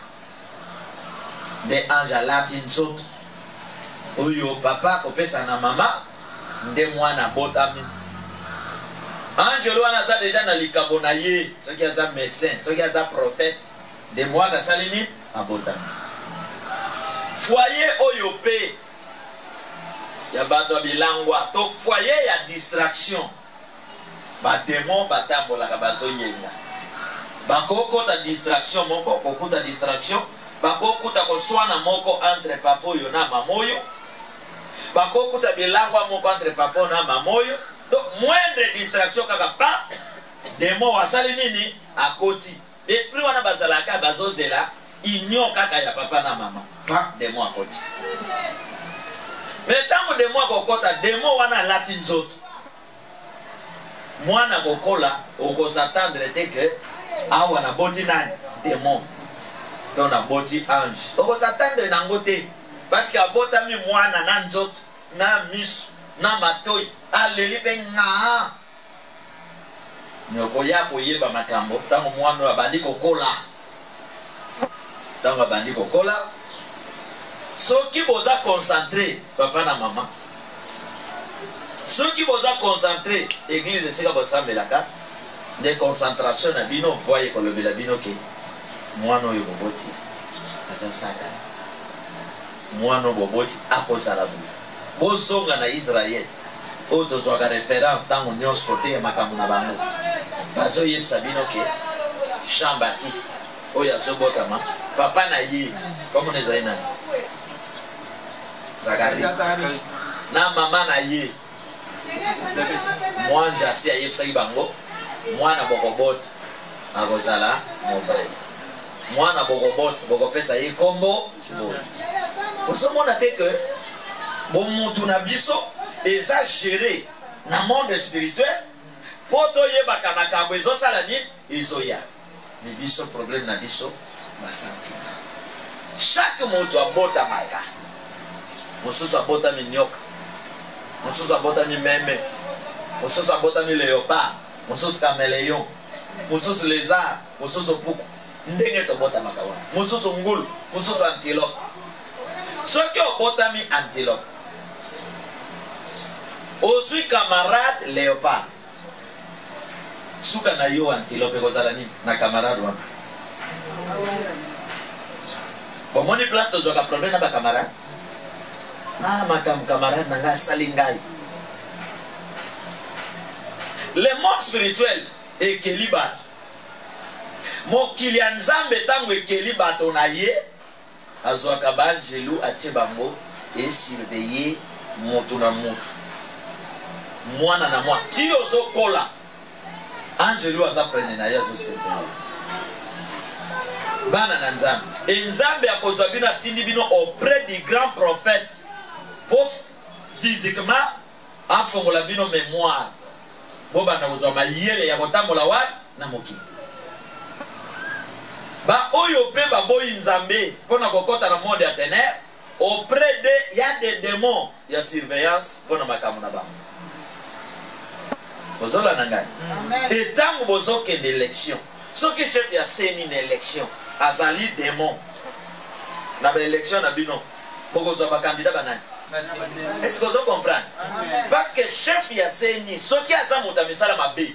Des anges à latin nzoto. Oyo papa kopesa na mama, nde mwana botami. Angelo wana za déjà na likambo na ye, ceux qui sont médecins, ceux qui sont prophètes, de moi na salini abotami. Foyer oyo pe ya bato bilangwa, to foyer ya distraction. Ba démon batambola ka bazo yenga. Ba kokota distraction moko, kokota distraction, ba kokota koswana moko entre papo yo na mamoyo. Ba kokota bilangwa moko entre papo na mamoyo. Donc, moindre distraction kaka pa, démon wasali nini akoti. L'esprit wana bazalaka bazozela, ignon kaka ya papa na mama. Pa, démon akoti. Mais tango démon akokota, démon wana lati nzoto. Mwana kokola, oko s'attendre te que, awa na boti nani, démon. Ton na boti ange. Oko s'attendre nango te. Parce que abotami mwana na nzoto, na misu, na matoi. Aleli pe nga nyoko ya koyeba makambo tango mwana wa bandiko kola tango bandiko kola soki boza concentré papa na mama soki boza concentré église sika bosamelaka de concentration na bino voye kolobela bino ke mwana oyo boboti aza satana mwana boboti akozala bu bozonga na Israël. Autres ont référence dans l'Union côté et Makamuna Bango. Bazo yeb sabino ke Jean-Baptiste. Oya Zobotama. Papa na ye. Comme on est aïna. Zacharie. Na maman na ye. Moi j'assis à yeb saï bango. Moi na bokobot. Agozala mobile. Moi na bokobot. Bokopesa ye kombo. Oso mona te que bon mutu na biso. Exagéré dans le monde spirituel pour que les makambo ils ont salani ils ont ya mais biso problème na biso ma sentiment chaque mot doit bota maka mosusu abota mi nyoka mosusu abota mi meme mosusu abota mi léopard mosusu caméléon mosusu lézard mosusu puku ndenge to bota maka wana mosusu ngulu mosusu antilope soki obota mi antilope aussi camarade léopard. Souka na yo antilope kozalani na camarade wana. Bon moni place to zoka problème na ba camarade. Ah ma camarade nanga salingai. Le monde spirituel est kelibat. Mo kilian Nzambe tango kelibat onaye azoka banjelu achebango et surveiller motu na motu. Mwana na mwa ti ozo kola angelu aza prene na yazo sepela bana na Nzambe et Nzambe akozwa bino atindi bino auprès du grand prophète pour physiquement afongola bino mémoire boba na kozwa mayele ya kotambola wa na moki ba oyo pe ba boyi Nzambe pona kokota na monde ya ténèbres auprès de ya des démons ya surveillance pona makamu na ba bozola nangai et tant bozo ke d'élection ce que chef ya seni une élection azali démon na ba élection na bino bokozo ba candidat banani est-ce que vous comprenez parce que chef ya seni ce qui aza muta misala mabe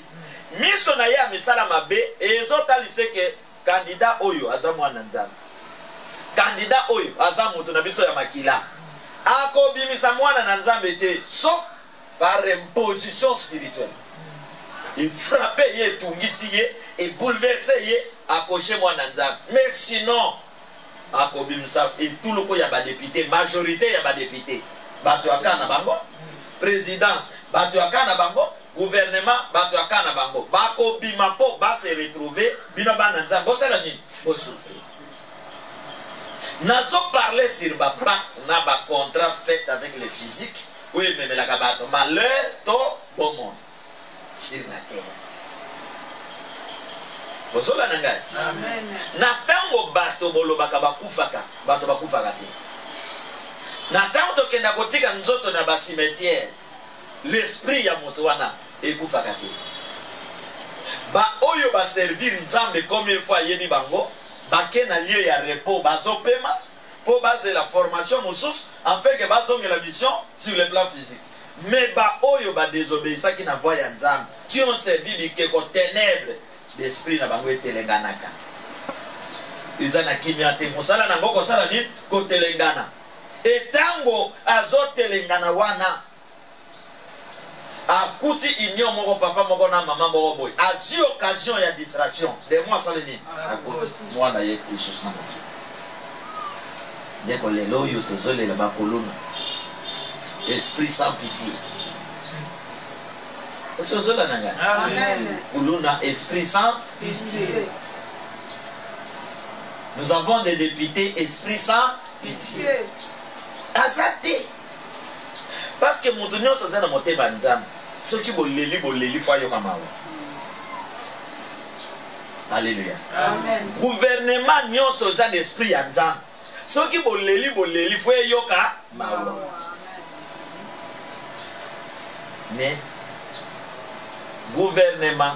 miso na ya misala mabe ezotalise ke candidat oyo aza mwana Nzambe candidat oyo aza mutu na biso ya makila akobimisa mwana na Nzambe te sauf par imposition spirituelle. Il frappait, il tungisi, il bouleversait, il accrochait moi dans Nzambe. Mais sinon, akobimisa et tout le coup il y a des députés, majorité il y a des députés. Batu akana bango, présidence, batu akana bango, gouvernement, batu akana bango. Bako bimako ba se retrouver, bino ba Nzambe. Bo sala ni, bo souffrir. Nazo parler sur ma pacte, na ba contrat fait avec le physique. Oui, mais la kabato malheur to bon monde sur la terre. Bozola nangai. Amen. Na tango bato bolobaka bakufaka, bato bakufaka te. Na tango tokenda kotika nzoto na ba cimetière, l'esprit ya moto wana ekufaka te. Ba oyo ba servir nzambe comme une fois yebi bango, bake na lieu ya repos bazopema pour baser la formation mosus afin que bazonge la mission sur le plan physique. Mais ba oyo ba désobéissant qui na voix ya nzambe, qui ont servi bikeko ténèbres d'esprit na bango etelenganaka. Izana kimia te mosala na ngoko sala ni ko telengana. Etango azotelengana wana akuti inyo moko papa moko na mama moko boy. Azi occasion ya distraction. De moi ça le ni. Akuti moi na ye Jesus na moto. Deko lelo yo tozole la bakoluna. Esprit sans pitié. Amen. Kuluna esprit sans Pitié. Nous avons des députés esprit sans pitié. Azate. Parce que mon donné ça dans monter banzam. Ceux qui boleli foyo kamawa. Alléluia. Amen. Gouvernement nyonso za d'esprit ya nzam. Ceux qui boleli foyo ka mawa. Mais gouvernement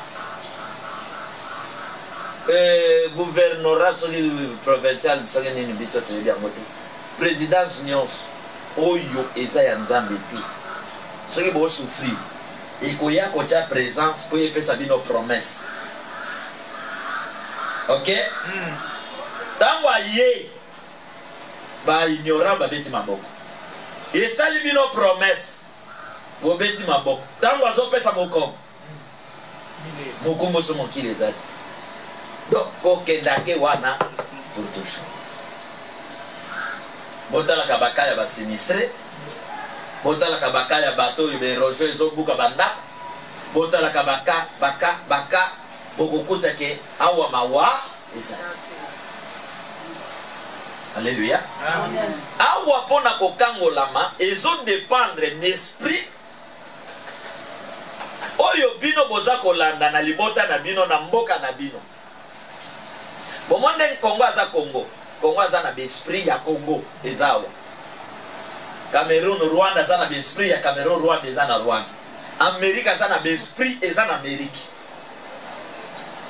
gouvernorat provincial présidence nyonso oyo eza ya nzambe te soki bo souffrir ekoya kocha présence po epesa bino promesse. OK? Tango aye ba ignorant ba beti maboko esali bino promesse bo beti maboko tango azopesa moko mokombo so mokili ezati donc kokendake wana pour toujours. Botalaka bakaya ba sinistre, botalaka bakaya bato ibe rojo ezobuka banda, botalaka baka bokokuta ke awa mawa ezati. Alléluia. Amen. Awa pona kokangolama ezo dépendre n'esprit oyo bino boza kolanda na libota na bino na mboka na bino. Bomonde Congo aza Congo. Congo aza na esprit ya Congo ezawa. Cameroun Rwanda aza na esprit ya Cameroun Rwanda eza na Rwanda. Amerika aza na esprit eza na Amerika.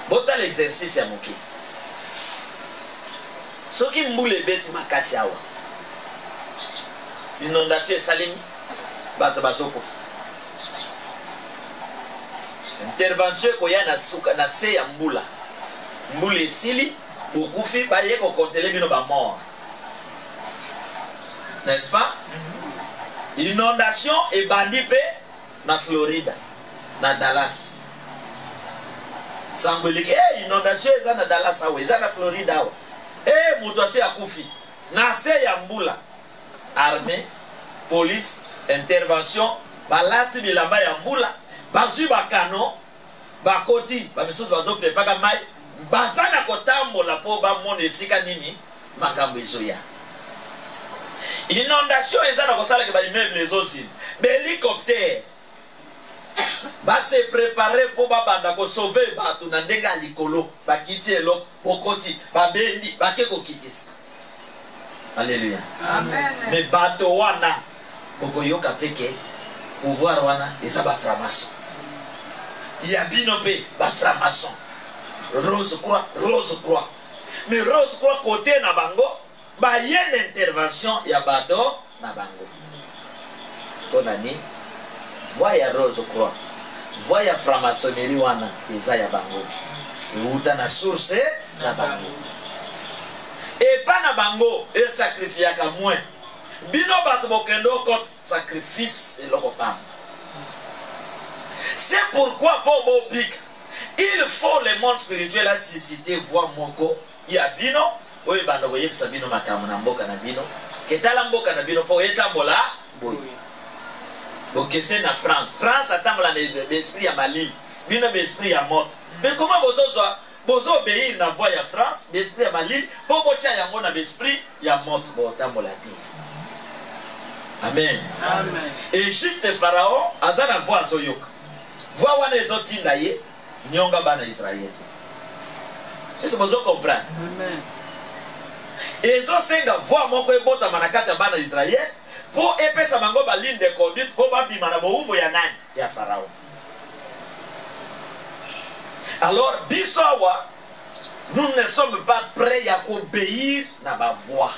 Bota l'exercice ya moki. Soki mbule beti makasi awa. Inondation esalemi bato bazokufa. Intervention koya na suka na se ya mbula. Mbula esili okufi baye ko kontele bino ba mort. N'est-ce pas? Inondation et bandi pe na Florida, na Dallas. Sambelike inondation eza na Dallas awe, eza na Florida awe. Mutu asi akufi. Na se ya mbula. Armée, police, intervention, balati bilamba ya mbula. Bazui bakano bakoti bamisoso bazope paka mai bazana kotambola po bamona esika nini makambo ezoya. Inondation ezana kosala ke ba immeuble ezosina hélicoptère base préparer po babanda ko sauver bato na ndenga likolo bakiti elo bokoti babendi bakeko kitisa. Alléluia. Amen. Mais bato wana bokoyoka peke pouvoir wana eza ba franc-maçon. Yabino pe ba franc-maçon. Rose croix. Mais Rose croix côté na bango ba yene intervention ya bato na bango. Konani voya Rose croix. Voya franc-maçonnerie wana eza ya bango. Euta na source na bango. Et pas na bango e sacrifier ka moins. Bino bato bokendo kot sacrifice et lokopam. C'est pourquoi Bobo Big, il faut le monde spirituel à susciter voix moko. Il y a bino, oui bando boye sabino makamu na mboka na bino. Ketala mboka na bino fo etambola boy. Donc c'est na France. France atambola l'esprit ya Mali, bino l'esprit ya mort. Mais comment bozozo bozo obéir na voie ya France l'esprit ya malili po botia yango na l'esprit ya moto botambola te. Amen. Amen. Égypte Pharaon aza na voie azoyoka voie wana ezotinda ye nyonga bana Israël. Est-ce que bozo comprendre? Amen. Ezosenga voie moko ebotama na kati ya bana Israël po epesa bango ba ligne de conduite po babima na boumbo ya nani ya Pharaon. Alors, bisowa, nous ne sommes pas prêts à obéir à ma voix.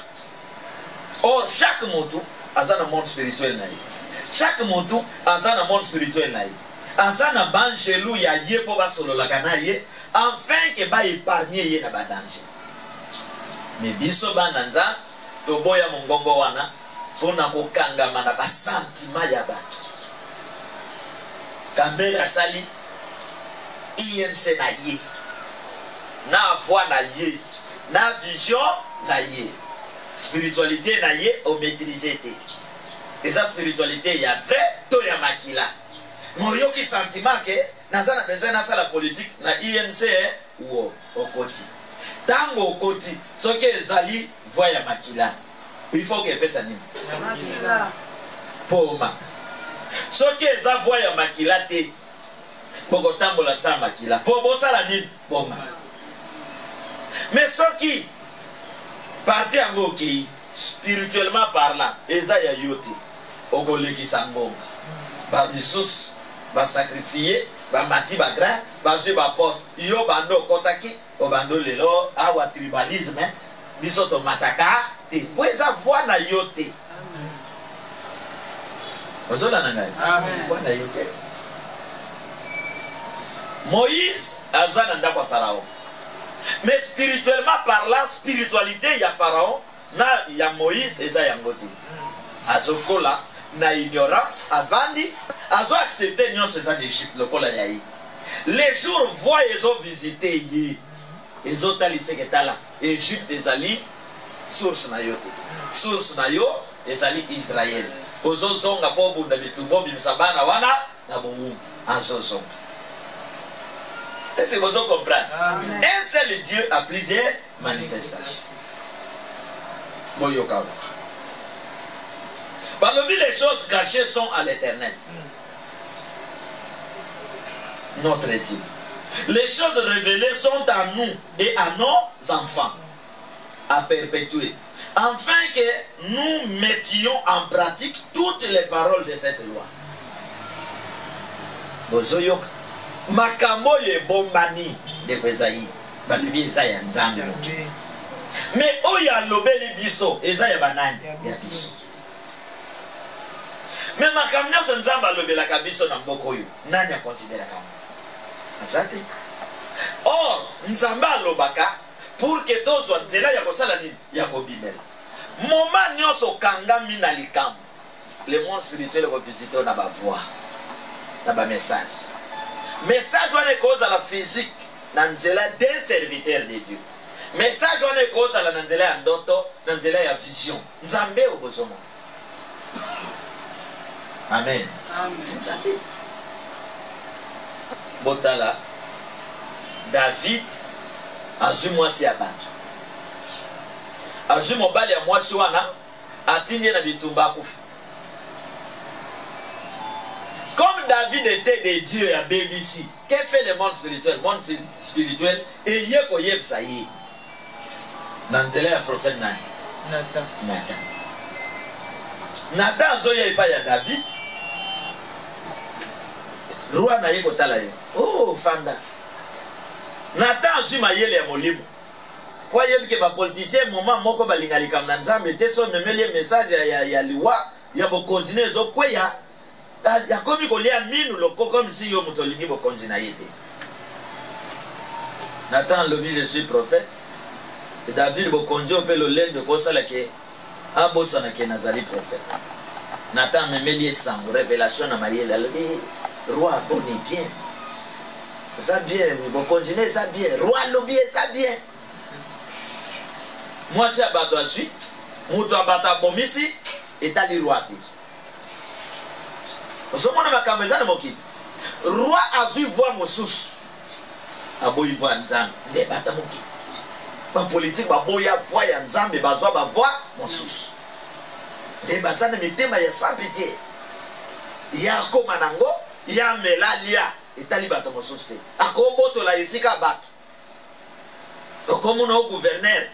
Or, chaque moto a un monde spirituel. Chaque moto a un monde spirituel. Azana banjelou ya ye po ba solo la kanaye, afin que ba épargner ye na ba danger. Mais biso bananza toboya mongongo wana pona kokangama na ba sentiment ya bato. Kamera sali INC na ye, na voix na ye, na vision na ye, spiritualité na ye au maîtriser te. Et sa spiritualité ya vrai to ya makila. Moyo ki sentiment ke naza na besoin na la politique na INC ou au koti. Tango au koti, so ke ezali voix ya makila. Il faut que pesa nini? Makila. Poma. So ke eza voix ya makila te. Poko tambola sa makila po bosala nini bonga. Mais soki parti yango okei spirituellement parlant eza ya yote okolekisa ngonga ba bisus ba sacrifier ba mati ba gra ba je ba poste yo bando kotaki o bando lelo awa tribalisme biso to mataka te po eza voix na yote. Ozola na ngai voix na yote. Moïse a besoin d'un Pharaon. Mais spirituellement parlant, spiritualité, il y a Pharaon, il y a Moïse et ça y a Ngoti. Azokola, na ignorance, avandi, azo accepté nyon c'est ça d'Égypte, le kola yaï. Les jours voient ils ont visité yé. Ils ont talissé que tala. Égypte et Zali, source na yote. Source na yo, et Zali Israël. Ozo zonga po bunda bitumbo bimsabana wana, na boum, azo zonga. Est-ce que vous comprenez? Un seul Dieu a plusieurs manifestations. Parmi les choses cachées sont à l'Éternel, notre Dieu. Les choses révélées sont à nous et à nos enfants, à perpétuer, afin que nous mettions en pratique toutes les paroles de cette loi. Bozoyoka. Makambo ye bombani de Kwezaï, balubi eza ya nzambe. Mais oya lobeli biso eza ya banani ya biso. Mais makambo nyonso nzambe alobelaka biso na mboka oyo nani akonsidera kama azate. Or nzambe alobaka pour que tozwa nzela ya kosala nini ya kobimela. Moma nyonso kangami na likambo, le monde spirituel revisité na ba voix na ba message. Message wana cause à la physique nanzela d'un serviteur de Dieu. Message wana cause à la nanzela ya ndoto, nanzela ya vision. Nzambe obozomo. Amen. Nzambe. Botala David azui mwasi ya bato. Azui mobali ya mwasi wana atindi na bitumba akufa. Comme David était des dieux à BBC, qu'est-ce que fait le monde spirituel? Le monde spirituel, et yeko yeb sa yi. Nanzele ya prophète nani? Nathan. Nathan zoya ipa ya David. Roi na yeko tala yo. Oh, fanda. Nathan zui mayele ya molimo. Kwa yebi ke ba politicien moment moko balingalika mnanzambe te so memele message ya liwa ya bokonzine zo kweya. Ya komi kolia minu loko comme si yo mutolingi bokonzi na yete. Nathan lobi je suis prophète. Et David bokonzi ope lo lendo kosala ke abosa na ke nazali prophète. Nathan memeli sango révélation na mayele lobi roi boni bien. Ça bien, bokonzi ne ça bien, roi lobi ça bien. Moi c'est abato asui, muto abata bomisi etali roi ti. Roi a vu voir Moussous. aboyi voix nzambe nde bata moki ba politique baboya voix ya nzambe bazwa ba voix mosusu nde bazana mitema ya sans pitié ya koma nango ya melalia etali bato mosusu te akobotola esika bato okomona o gouverneur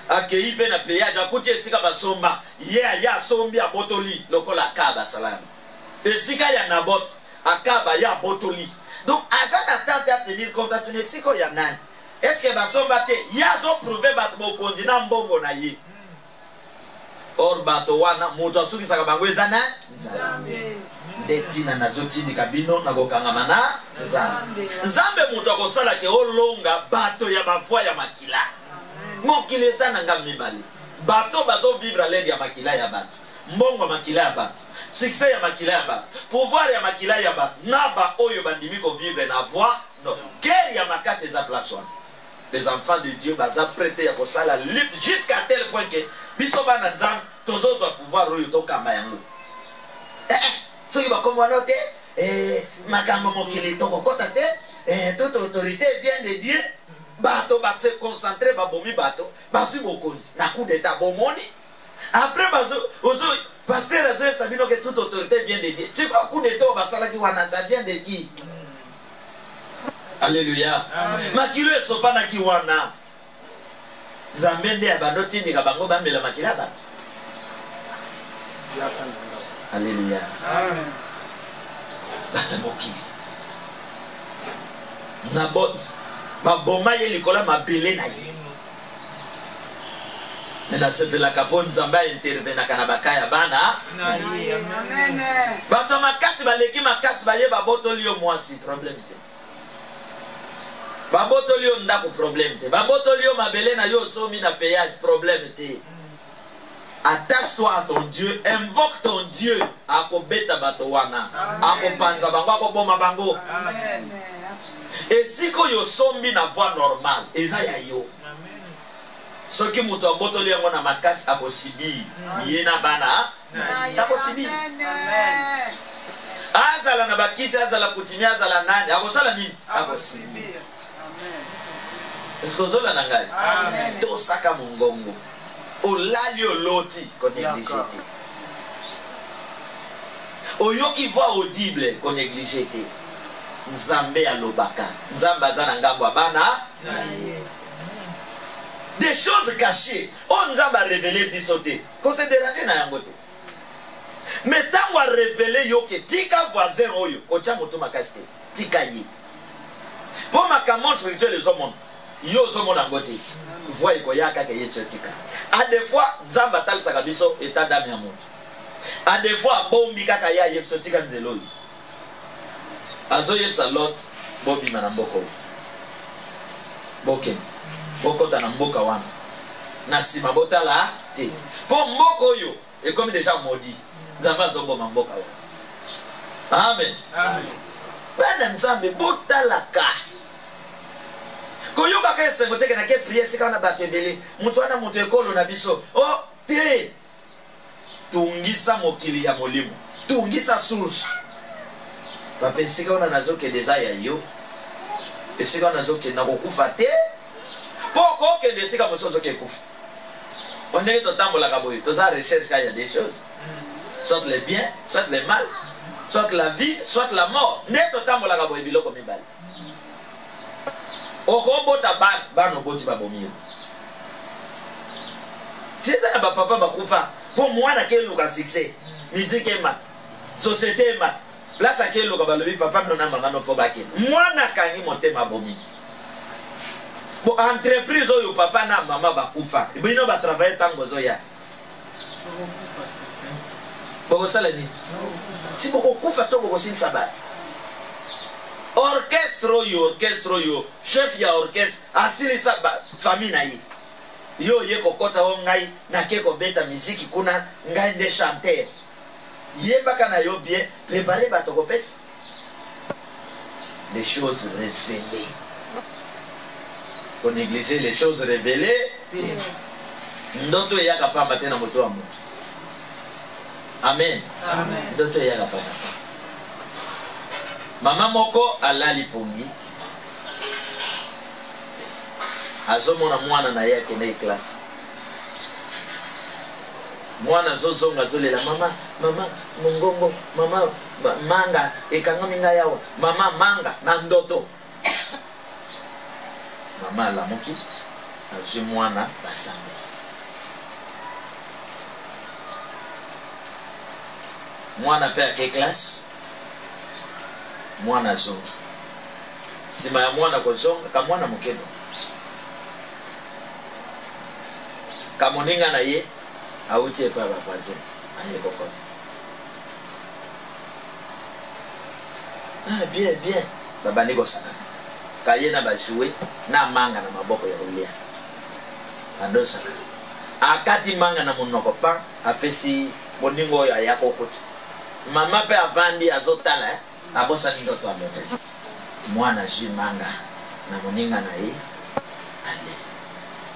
akei mpe na peyage akuti esika basomba ye aya asombi abotoli lokola akaba salama esika ya Nabot akaba ya abotoli donc aza na tante ya tenir compte atuni esika ya nani eske basomba te ye azoprouve bato bokonzi na mbongo na ye or bato wana moto asukisaka bango eza na nzambe nde ntina nazotindika bino nakokangama na nzambe nzambe moto akosalaki olonga bato ya bavoi ya makila mokili eza na nga mibale bato bazovivre alede ya makila ya bato mbongo ya makila ya bato succès ya makila ya bato pouvoir ya makila ya bato na ba oyo bandimi kovivre na voi non guerre ya makasi eza place wana les enfants de Dieu baza prêté ya kosala lutte jusqu'à tel point que biso bana nzambe tozozwa pouvoir oyo tokamba yango soki bakomi wana te makambo mokili tokokota te toute autorité vient de Dieu bato base concentré babomi bato bazwi bokonzi na coup d'état bomoni après pasteur azoyebisa bino que toute autorité vient de Dieu c'est quoi coup d'état basalaki wana ça vient de qui? Alléluia. Makilo esopanaki wana nzambe nde abando tindika bango bamela makila bato. Alléluia. Amen. Bata mokili Nabot baboma ye likola mabele na ye mena sepelaka po nzambe intervenaka na bakaya bana bato makasi baleki makasi baye babotoli yo mwasi problème te babotoli yo ndako problème te babotoli yo mabele na yo somi na payage problème te. Attache-toi à ton Dieu, invoque ton Dieu. Akobeta bato wana, akopanza bango, akoboma bango. Et si ko yo sombi na voie normale, eza ya yo. Soki muto abotoli yango na makasi akosibi, yena bana, akosibi. Azala na bakisi, azala kutimia, azala nani, akosala nini? Akosibi. Est-ce que zola nangai? Tosaka mungongo. Olali oloti qu'on néglige. Oyoki voix audible qu'on néglige. Nzambe alobaka. Nzamba zana ngambwa bana. Des choses cachées. On nzamba révélé bisoté. Qu'on se dérange na yangote. Mais tant qu'on révélé yoke tika voisin oyo. Kocha moto makaste. Tika yi. Pour ma camon spirituel les hommes. Yo zomo na ngote. Voix koyaka ke yetsotika. A des fois nzamba talisaka biso état d'âme ya moto. A des fois bombi kaka ya yetsotika nzelo. Azo yetsa lot bobi na mboko. Boke. Boko ta na mboka wana. Na sima botala te. Po mboko yo est comme déjà maudit. Nzamba zo bomba mboka wana. Amen. Amen. Bana nzambe botalaka. Koyoka ke sengote ke na ke prier sika na batebele mutu wana mutu ekolo na biso oh te tungisa mokili ya molimo tungisa source papa sika ona nazoke desaya yo sika nazoke na kokufa te poko ke de sika mosozo ke kufa on est totambola kaboyo toza recherche ka ya des choses soit les biens soit les mal soit la vie soit la mort ne totambola kaboyo biloko mibali. Okobota ban oboti babomio. C'est ça ba papa ba kufa. Pour moi na ke luka succès. Musique est mat. Société est mat. Place à ke luka balobi papa no na mangano fo bake. Moi na kangi motema bomi. Bo entreprise oyo papa na mama ba kufa. Bino ba travailler tango zoya. Boko sala ni. Si boko kufa to boko sin sabat. Orchestre yo chef ya orchestre asili sa famille na yi yo ye kokota o ngai na ke ko beta musique kuna ngai de chanter ye baka na yo bien préparer bato ko pesa les choses révélées on néglige les choses révélées ndoto ya kapamba tena moto wa moto amen amen ndoto ya kapamba. Mama moko alali pongi azomona mwana na ye akende classe mwana zozonga zolela mama mongongo mama manga ekangami ngai awa mama manga na ndoto mama alamuki azwi mwana basambi mwana mpe ake classe mwana azongi nsima ya mwana kozonga kamwana mokendo kamoninga na ye auti epa ya bavoisin aye kokota bien babandi kosakana kaye na bajouer na manga na maboko ya kolia andosaka akati manga na monoko pa apesi boningo oyo aya kokota mama mpe avandi azotala abosani ndoto andote mwana azwi manga na moninga na ye ale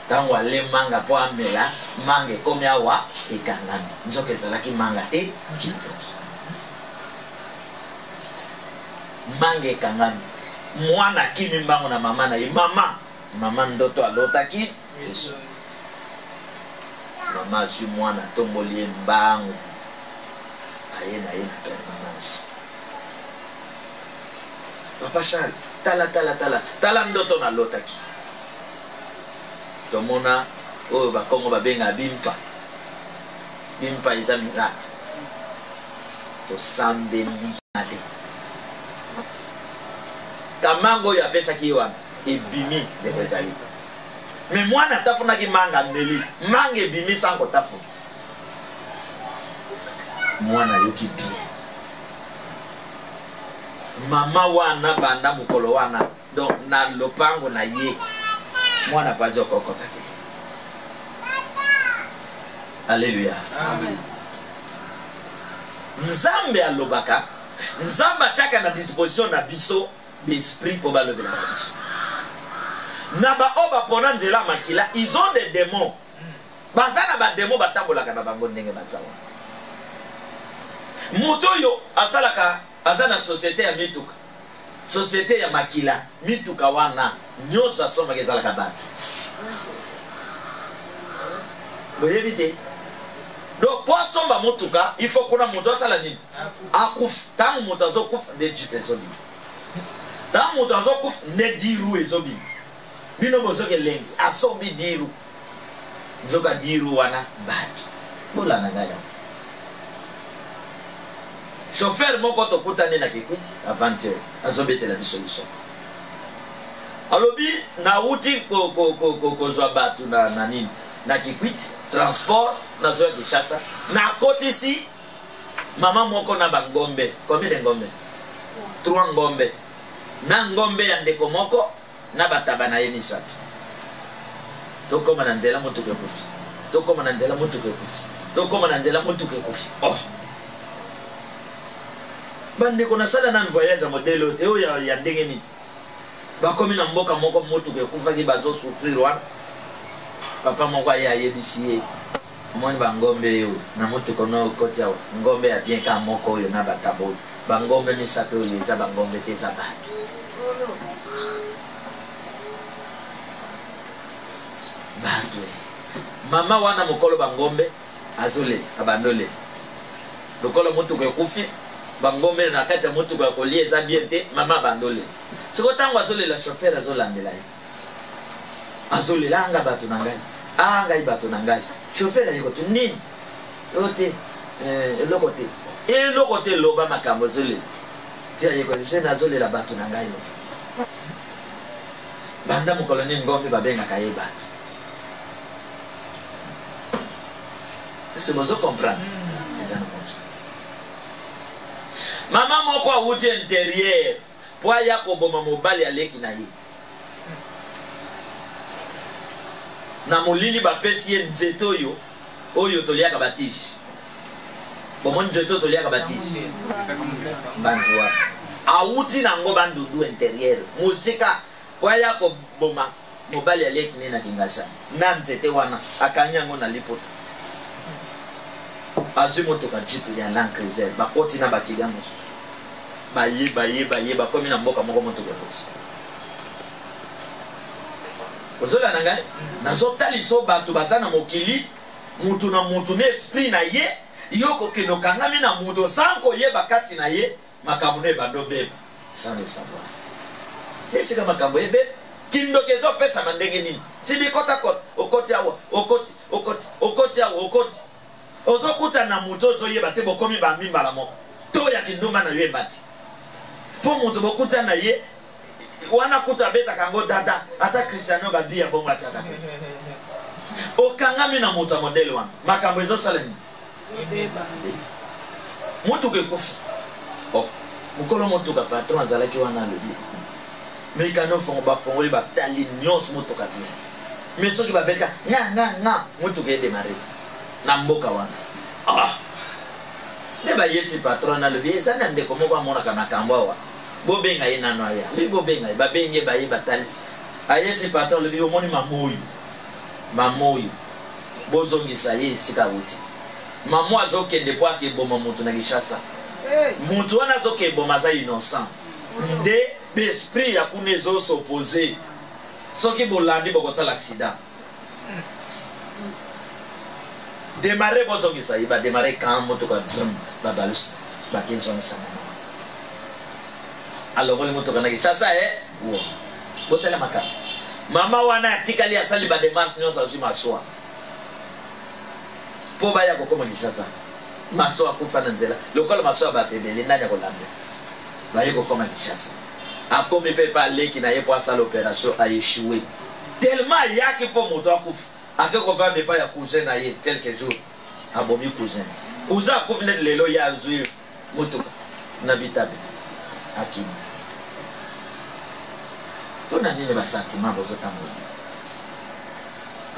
ntango ale manga mpo amela manga ekomi awa ekangami nzoka ezalaki manga te kitoki manga ekangami mwana akimi mbango na mama na ye mama ndoto alotaki yesu mama azwi mwana tomboli ye mbango aye na ye na permanence papa Charles tala ndoto nalotaki tomona oyo bakongo babenga bimpa eza miracle tosambeli na te kamango oyo apesaki ye wana ebimi ndeko ezali me mwana atafunaki manga meli manga ebimi sango tafuna mwana yoki bien mama wana banda mokolo wana donc na lopango na ye mwana pazi okokota te alleluya amen nzambe alobaka nzambe atiaka na disposition na biso d'esprit mpo balobelaka biso na baoyo bapona nzela makila ils ont des démons baza na bademo batambolaka na bango ndenge baza wana moto oyo asalaka aza na société ya mituka société ya makila mituka wana nyonso asomaka ezalaka bato boyebi te donc po asomba motuka il faut kuna moto asala nini akufa ntango moto azokufa nde jipe ezobima ntango moto azokufa nde diru ezobima bino bozoki elengi asombi diru nzoka diru wana bato bolana ngai yango chauffeur moko tokutani na Kikwiti aventure azobetela biso biso alobi nauti kozwa bato na nini na Kikwiti transport nazoya Kinshasa na kotisi mama moko na bangombe combien de ngombe 3 ngombe na ngombe ya ndeko moko na bataba na ye misapi tokoma na nzela motuka ekufi tokoma na nzela motuka ekufi tokoma na nzela motuka ekufi oh bandeko nasala na voyage modele ote oyo ya ndenge nini bakomi na mboka moko motuka ekufaki bazosufrir wana papa moko aye ayebisi ye omoni bangombe oyo na motuka nokoti awa ngombe ya bien ka moko oyo na batabo oyo bangombe misato oyo eza bangombe te eza bato mama wana mokolo bangombe azole abandole lokolo motuka ekufi bangombe na kati ya motuka ya kolia eza bien te mama abandole siko ntango azolela chauffeur azolandela ye azolela anga bato na ngai ngai bato na ngai chauffeur ayeko nini oyo te eloko te loba makambo azolela tia yeko se nazolela bato na ngai banda mokolo nini ngombe babengaka ye bato ese bozo comprendre eza na moki mama moko awuti intérieur po aya koboma mobali aleki na ye na molili bapesi ye nzete oyo toliaka batije bomoni nzete oyo toliaka batije banjwa awuti nango bandudu intérieur mosika po aya koboma mobali aleki ne na Kingasa na nzete wana akanyi yango na lipota azwi motoka jipe ya Land Cruiser bakoti na bakilia mosusu baye bakomi na mboka moko motoka ekufi ozola na ngai nazotaliso bato baza na mokili mutu na mutu na esprit na ye yoko kendo kangami na mutu sanko yeba kati na ye makambo ne bando beba sans le savoir desika makambo ebe kindo kezo pesa mandenge nini tibi kota kota okoti awa okoti awa okoti ozokuta na mutu ozoyeba te bokomi bamimba la moko to ya kinduma na yeba ti po mutu bokuta na ye wana kuta beta kango dada ata Cristiano babia bonga chaka okangami na mutu modele wana makambo ezo saleni mutu ke kufi mukolo mutu ka patron azalaki wana lobi mais kano fongo ba fongo li ba tali nyos mutu ka bien mais soki ba belka nga mutu ke démarrer na mboka wana de ba yepsi patron na lobi ezana ndeko moko amona kana kambo wa bobenga ye nano aya li bobenga ba benge ba ye batali ayepsi patron lobi omoni mamoyo bozongisa ye sika wuti mamo azokende po akeboma mutu na Kishasa mutu wana azokeboma za innocent nde l'esprit ya kuna ezo s'opposer soki bolandi bokosala accident démarrer bozongisa ye badémarrer quand moto ka babalusi bakezongisa alors le moto kana Kishasa wo botela maka mama wana atikali asali ba démarche nyonso azima soa po baya kokoma Kishasa maso akufa na nzela lokola maso abatebele nani akolanda baye kokoma Kishasa akomi pe pa leki na ye po asala opération a échoué tellement yaki po moto akufa akeko vande pa ya cousin na ye quelques jours abomi cousin akufi net lelo ya azui moto na bitabe akini ona nini ba sentiment bozotambola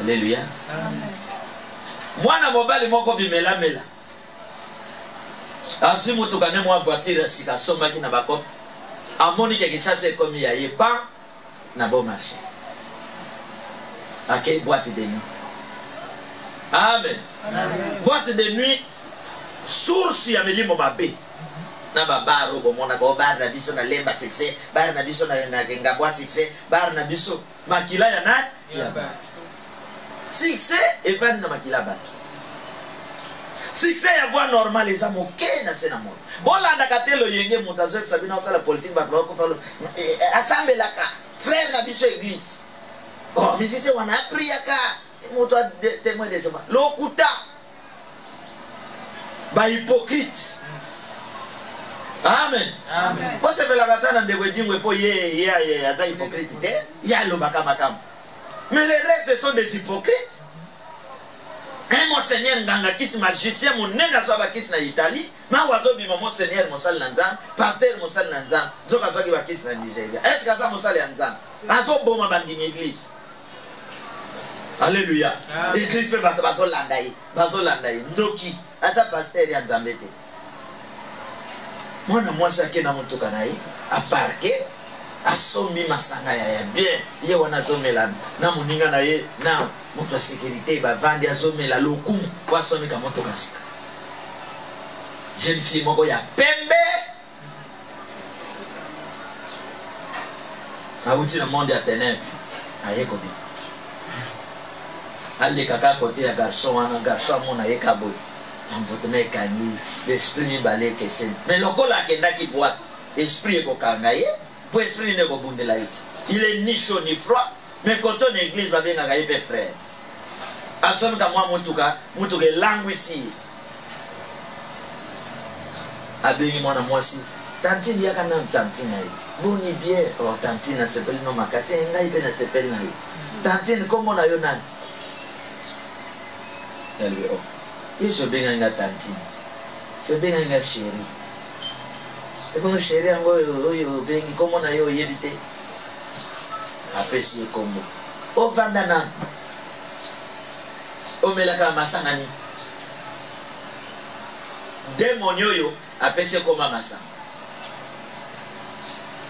alléluia amen mwana mobali moko bimelamela asi mutu kane mwa voiture sika sombaki na bakopi amoni ke Kishasa ekomi ya ye pa na bon marché akei boîte de nuit amen boîte de nuit source ya milimo mabe na babaro bomona ko bar na biso na lemba succès bar na biso na ngabwa succès bar na biso makila ya na ya ba succès et vandi na makila ba succès ya voix normal les amoke na sena mo bolanda katelo yenge mutazo sabina osala politique ba ko falo assemble la ka frère na biso église oh mais c'est wana priaka moto témoin de Jéhovah lokuta ba hypocrite amen amen bose vela batana ndeko jingwe po ye aza hypocrite de ya lo bakama mais les restes sont des hypocrites. Un monseigneur nganga kisi magicien monenga so bakisi na Italie ma wazo bima monseigneur mosali na nzambe pasteur mosali na nzambe zoka zoki bakisi na Nigeria est-ce que ça mosali ya nzambe azo boma bandini église alléluia église pe bato bazolanda ye ndoki asa pasteur ya nzambe te mwana mwasi akenda motuka na ye aparke asombi masanga ya bien ye wana azomela na moninga na ye na moto ya sécurité bavandi azomela lokumu po asomika motoka sika jeune fille moko ya pembe awuti na monde ya ténèbre ayekobi alekaka kote ya garçon wana garçon amona ye kaboyi amvotema ekangi l'esprit mibale ekeseni mais lokola akendaki boîte esprit ekokanga ye po esprit ne kobundela ye il est ni chaud ni froid mais quand on église babengaka ye pe frère asomika mwa mutuka elangwisi abengi mwana mwasi tantine yaka na tantine na ye boni bien oh tantine asepeli no makasi ngai mpe nasepeli na yo tantine kombo na yo nani elwe oh yesu benga nga tantine se benga nga chéri ebo chéri yango oyo bengi kombo na yo oyebi te apesi ye kombo ovanda na omelaka masanga ni demoni oyo apesi ye kombo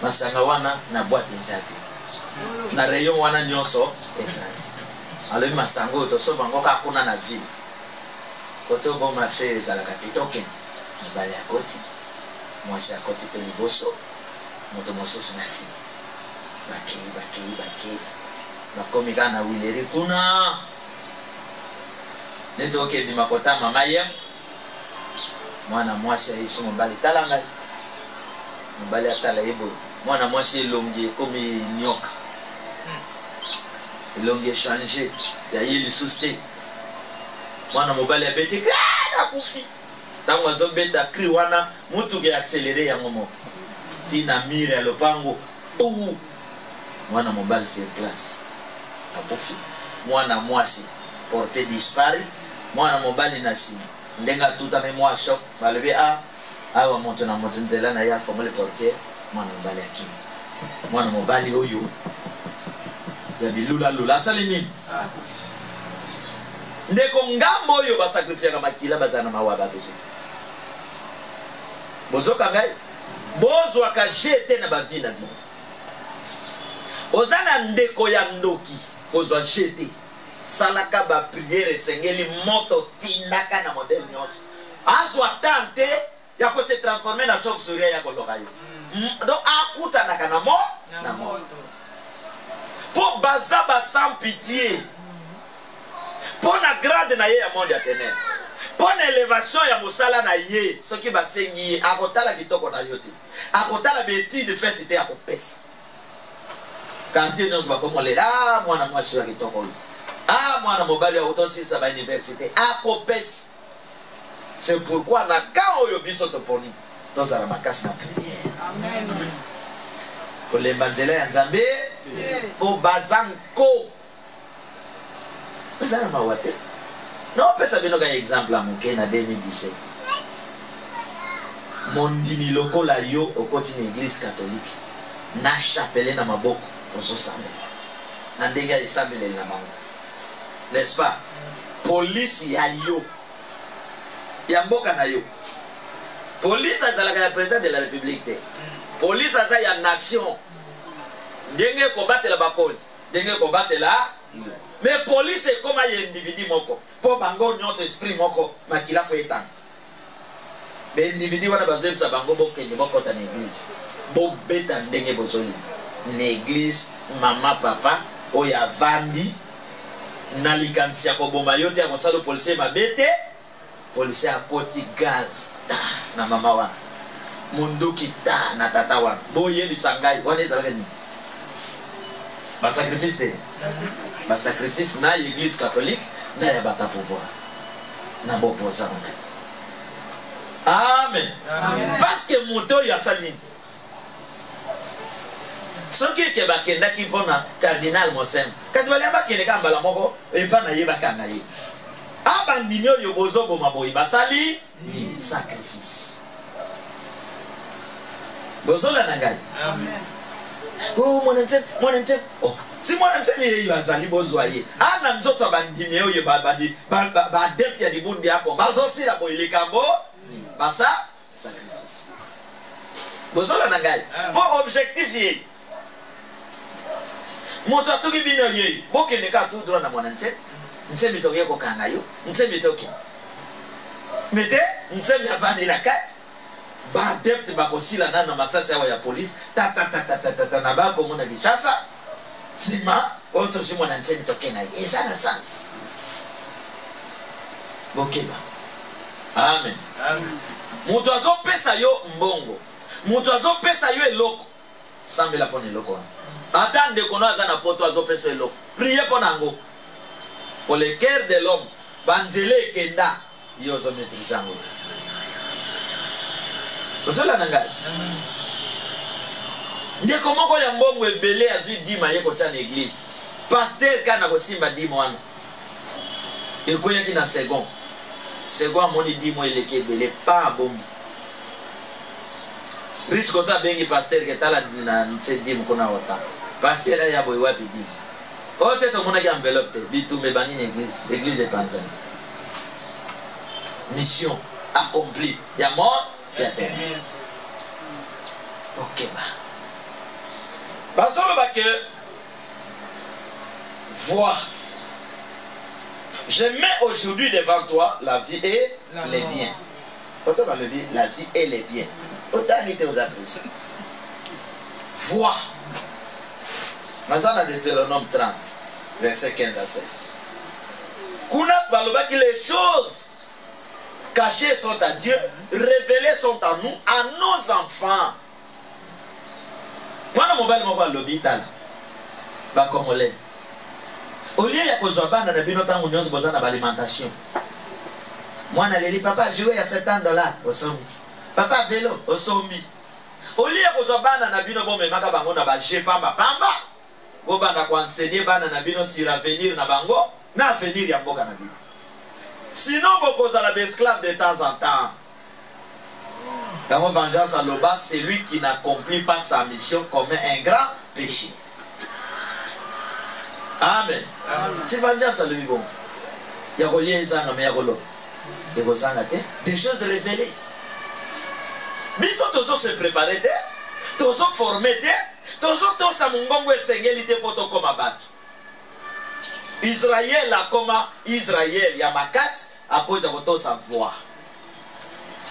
masanga wana na boîte ezate na rayon wana nyonso ezate alobi masanga oyo tosoba ngo kakuna na ville kote bo marché ezalaka kitoke mibale ya koti mwasi akoti mpe liboso moto mosusu na nsima bakei bakomi kaka na wileri kuna nde tokebima kota mama yem mwana mwasi ayebi so mobali tala ngai mobali atala ye boye mwana mwasi elongi ekomi nyoka elongi echange yaye lisusu te mwana mobali abeti akufi ntango azobeta cri wana mutuka eaccéléré yango moko ntina mire ya lopango mwana mobali sur place akufi mwana mwasi porté dispari mwana mobali na nsima ndenge atutami mwa shok balobi awa moto na moto nzela na ye afongoli portiere mwana mobali akimi mwana mobali oyo ya bilulalula asali nini akufi ndeko ngambo oyo basakrifiaka makila bazala na mawa bato te bozoka ngai bozwaka jete na bavi na bino oza na ndeko ya ndoki kozwa jete salaka bapriere esengeli moto tindaka na modele nyonso azwa tante ya kose transforme na chauve-souris ya koloka yo donc akutanaka na moto mpo baza basans pitié mpo na grade na ye ya monde ya ténèbre mpo na élévation ya mosala na ye soki basengi ye akotala kitoko na yo te akotala betide fete te akopesa kantie nyonso bakomolela mwana mwasi ya kitoko oyo mwana mobali ya utosilisa bauniversité akopesa c'est pourquoi na ka oyo biso toponi tozala makasi na prière kolemba nzela ya nzambe po baza nko oza na mawa te naopesa bino ka exemple ya moke na 2017 mondimi lokola yo okoti na église catholique na chapele na maboko ozosambela na ndenge esambeleli na bango n'est-ce pas polisi ya yo ya mboka na yo polisi azalaka ya président de la république te polisi aza ya nation ndenge kobatela bakonzi ndenge kobatela mais polisi ekoma ya individu moko mpo bango nyonso esprit moko makila fo etanga me individu wana bazoyebisa bango bokende bokota na église bobeta ndenge bozoli na église mama papa oyo avandi na likanisi ya koboma yo te ya kosala policier mabe te policier akoti gaz na mama wana munduki ta na tata wana boyebisa ngai wana ezalaka nini basacrifice te basacrifice na église catholique na ya bata pouvoir na bopoza makati amen parce que moto oyo asali nini soki eke bakendaki mpona cardinal mosem kasi balia bakende ka mbala moko epa na ye bakanga ye abandimi oyo bozoboma boye basali ni sacrifice bozola na ngai mwana ntse si mwana ntse yeyo azali bozwa ye ana nzoto abandimi oyo badepte ya libundi yako bazosila boye likambo basa sacrifice bozola na ngai po objectif ye moto atuki bino ye bokende ka tout droit na mwana ntse mitoke kokanga yo ntse mitoke mete ntse myabani la kati ba depte bakosila na masasi yawa ya police ta na bako mona Kinshasa sima oto si mwana ntse mitoke na ye eza na sens bokeba amen moto azopesa yo mbongo moto azopesa yo eloko sambela pona eloko wana ata ndeko no aza na poto azopesa eloko priye mpona yango pour le cœur de l'homme banzele ekenda yo ozomaîtrise yango te ozola na ngai ndeko moko ya mbongo ebele azwi dima ye kotya na église paster ka na kosimba dima wana ekoyaki na second amoni dima eleki ebele pa abombi riche kota abengi paster ketala na nse dima kuna wata paster aya boye wapi dima oyo te tomonaki enveloppe te bitumba ebandi na église de Tanzanie mission accomplie ya mort ya terre okeba bazoloba ke vois je mets aujourd'hui devant toi la vie et les biens autant dans le bien la vie et les biens autant invité aux appréciés vois Mazana Deutéronome 30 verset 15 à 16. Kuna balobaki les choses cachées sont à Dieu, révélées sont à nous, à nos enfants. Mwana mobali moko alobi tala ba congolais. Au lieu ya kozwa bana na bino tango nyonso boza na alimentation. Mwana leli papa jouer à $7 osomi. Papa vélo osomi. Au lieu ya kozwa bana na bino bo memaka bango na ba jepamba pamba. Bo banda ko enseigner bana na bino sur avenir na bango na avenir ya mboka na bino. Sinon boko za la esclave de temps en temps. Quand vengeance à l'oba, c'est lui qui n'accomplit pas sa mission commet un grand péché. Amen. C'est vengeance à lui bon. Il y a relié les angles, mais il y a relié. Des choses révélées. Mais ils sont tous se préparer, tous se former, tous à mon gongo et sengélité pour tout comme abattre. Israël a comme Israël, il y a ma casse à cause de votre savoir.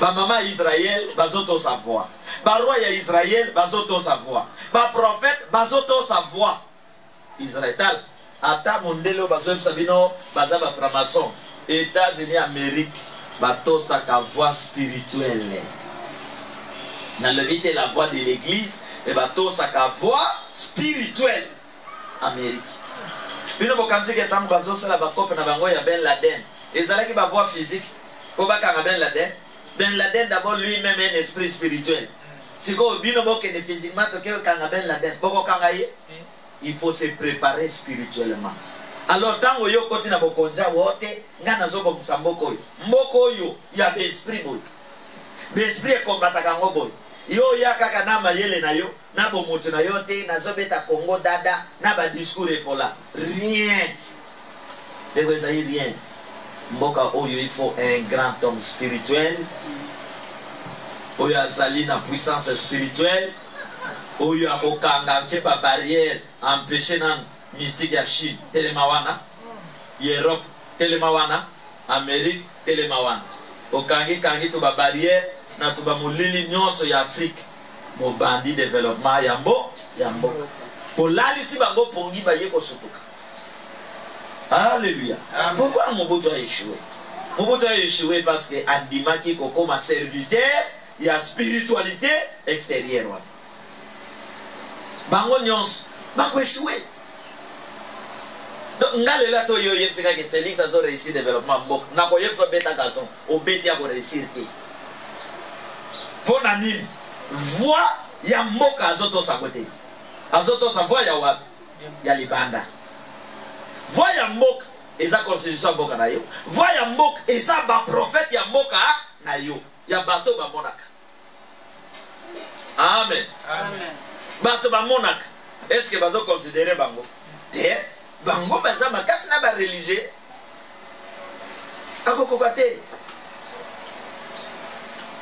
Ba maman Israël, bazoto savoir. Ba roi ya Israël, bazoto savoir. Ba prophète, bazoto savoir. Israël, ata mondelo bazoto sabino, bazaba framason. États-Unis, Amérique, bato saka voix spirituelle. Dans le vite la voix de l'église, et bato saka voix spirituelle. Amérique. Bino bokanzi ke tam bazo sala bakope na bango ya Ben Laden. Ezalaki ba voix physique. Ko bakanga Ben Laden. Ben Laden d'abord lui-même un esprit spirituel. Si vous avez physiquement, Ben Laden, il faut se préparer spirituellement. Alors, tant que vous continuez à vous conduire, vous il y a des esprits. L'esprit est combattant. Yo ya kaka na mayele na yo, na bomoto na yo te, na zobeta Congo dada, na ba discours épola. Rien. De vous avez rien. Mboka oyo il faut un grand homme spirituel. Oyo azali na puissance spirituelle. Oyo akokanga tchepa barrière empêcher na mystique ya Chine, telemawana, Europe, telemawana, Amérique, telemawana. Okangi kangi to ba barrière na to ba molili nyonso ya Afrique. Mo bandi développement yambo. Polali si bango pongi ba yeko sukuka. Alléluia. Pourquoi Mobutu a échoué? Mobutu a échoué parce que Andimaki comme un serviteur, il y a spiritualité extérieure. Bango nyons, bango échoué. Donc ngalela to yo yepsika que Félix a réussi développement mbok. Na ko yepso beta gazon, o beti a ko réussir ti. Pour nani voix ya mboka azoto sa côté. Azoto sa voix ya wapi? Ya libanda. Voix ya mboka eza constitution mboka na yo. Voix ya mboka eza ba prophète ya mboka na yo. Ya bato ba monaka. Amen. Amen. Bato ba monaka. Est-ce que bazo considérer bango? Te bango baza makasi na ba religieux. Akokokate.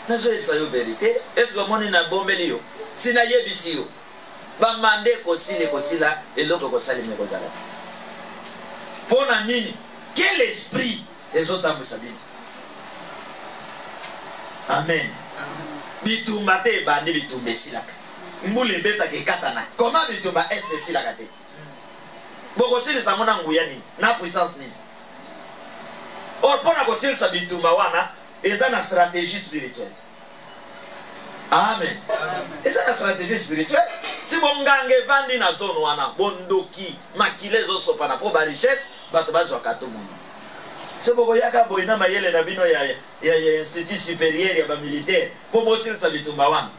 Nazo yebisa yo vérité. Est-ce que moni na bombeli yo? Sina yebisi yo. Ba mande kosila eloko kosali me kozala. Pour nini? Quel esprit les autres ont sabi? Amen. Bitumba te bandi bitumbe silaka. Mbule beta ke katana. Comment bitumba est silaka te? Boko sili sa mona nguyani na puissance ni. Or pona ko sili sa bitumba wana eza na stratégie spirituelle. Amen. Eza na stratégie spirituelle. Si bon ngange vandi na zone wana bondoki makile zo sopa na po ba richesse bato bazo kato mundo. Se boko yaka boina mayele na bino ya institut supérieur ya ba militaire po bosil sa bitumba wana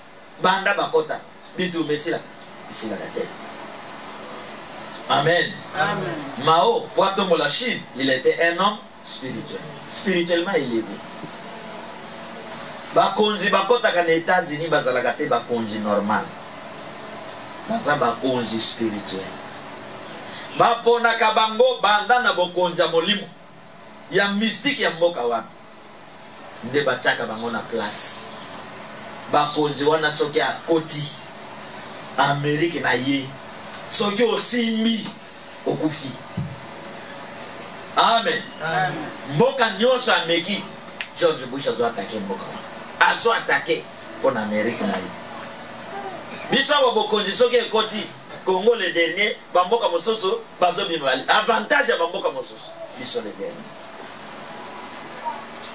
banda bakota bitumbe sila la tête. Amen. Amen. Mao Poitombo la Chine, il était un homme spirituel. Spirituellement élevé. Bakonzi bakota kana États-Unis bazalaka te bakonzi normal. Baza bakonzi spirituel. Bapona kabango banda na bokonza molimo ya mystique ya mboka wana nde bachaka bango na classe bakonzi wana soki akoti Amérique na ye soki osimbi okufi. Amen. Amen. Mboka nyonso ameki George Bush azo attaquer mboka wana azo attaquer pour Amérique na ye biso bokonzi soki ekoti Congo le dernier, Bamboka Mososo, Bazo Bimali. Avantage à Bamboka Mososo. Ils sont les derniers.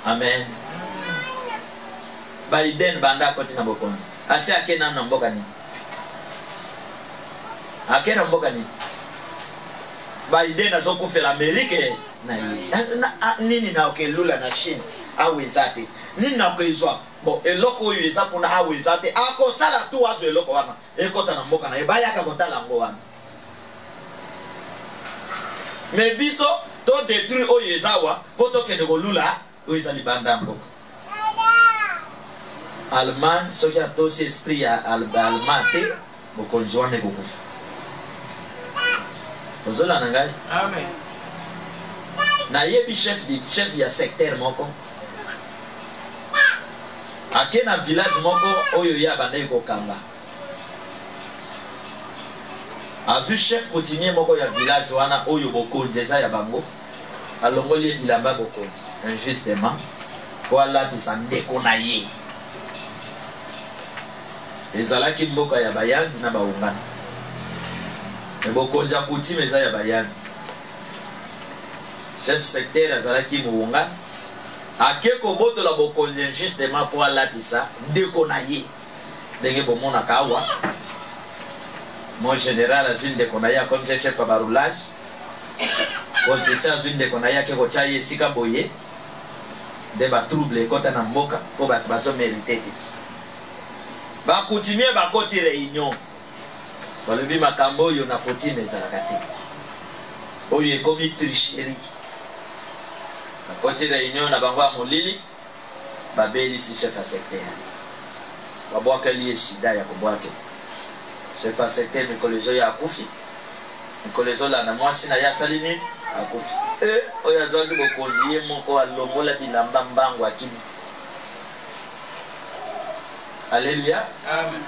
Amen. Biden banda koti na bokonzi. Asi akena na mboka ni. Akena mboka ni. Biden azokufela Amerique na yi. Nini na okelula na Chine awezate. Nini na okezwa. Bon, eloko oyo eza pona awezate. Akosala tu wazo eloko wana. Ekota na mboka na ebaya ka kotala ngo wana. Mais biso to détruire oyo ezawa poto kende kolula oyo ezali banda mboka. Allemagne, ce qui a aussi esprit à Allemagne, vous conjoignez beaucoup. Vous avez un Amen. Nayebi chef ya secteur moko. Akena village moko oyo ya banayi ko kamba. Azu chef coutumier moko ya village wana oyo bokonjeza ya bango. Alongoli bilamba bokonzi. Injustement. Voilà tisandeko na ye. Ezalaki mboka ya bayanzi na baungana. Bokonja coutume eza ya bayanzi. Chef secteur azalaki muungana. Akeko boto la bokonja justement pour alatisa ndeko na ye. Ndenge bomona kawa. Mon général azui ndeko na ye comme chef à baroulage. Politiciens azui ndeko na ye akeko chaye sika boye. De ba trouble kota na mboka po ba baso mérité. Ba coutumier ba koti réunion. Balobi makambo yo na coutume ezalaka te. Oyo ekomi tricherie. Ba koti réunion na bango molili ba beli si chef à secteur. Ba boaka lié sida ya kobwake. Chef à secteur mikolezo ya akufi. Mikolezo la na mwasi na ya salini akufi. Oyo azwaki bokondiye moko alongola bilamba mbango akini. Alléluia. Amen.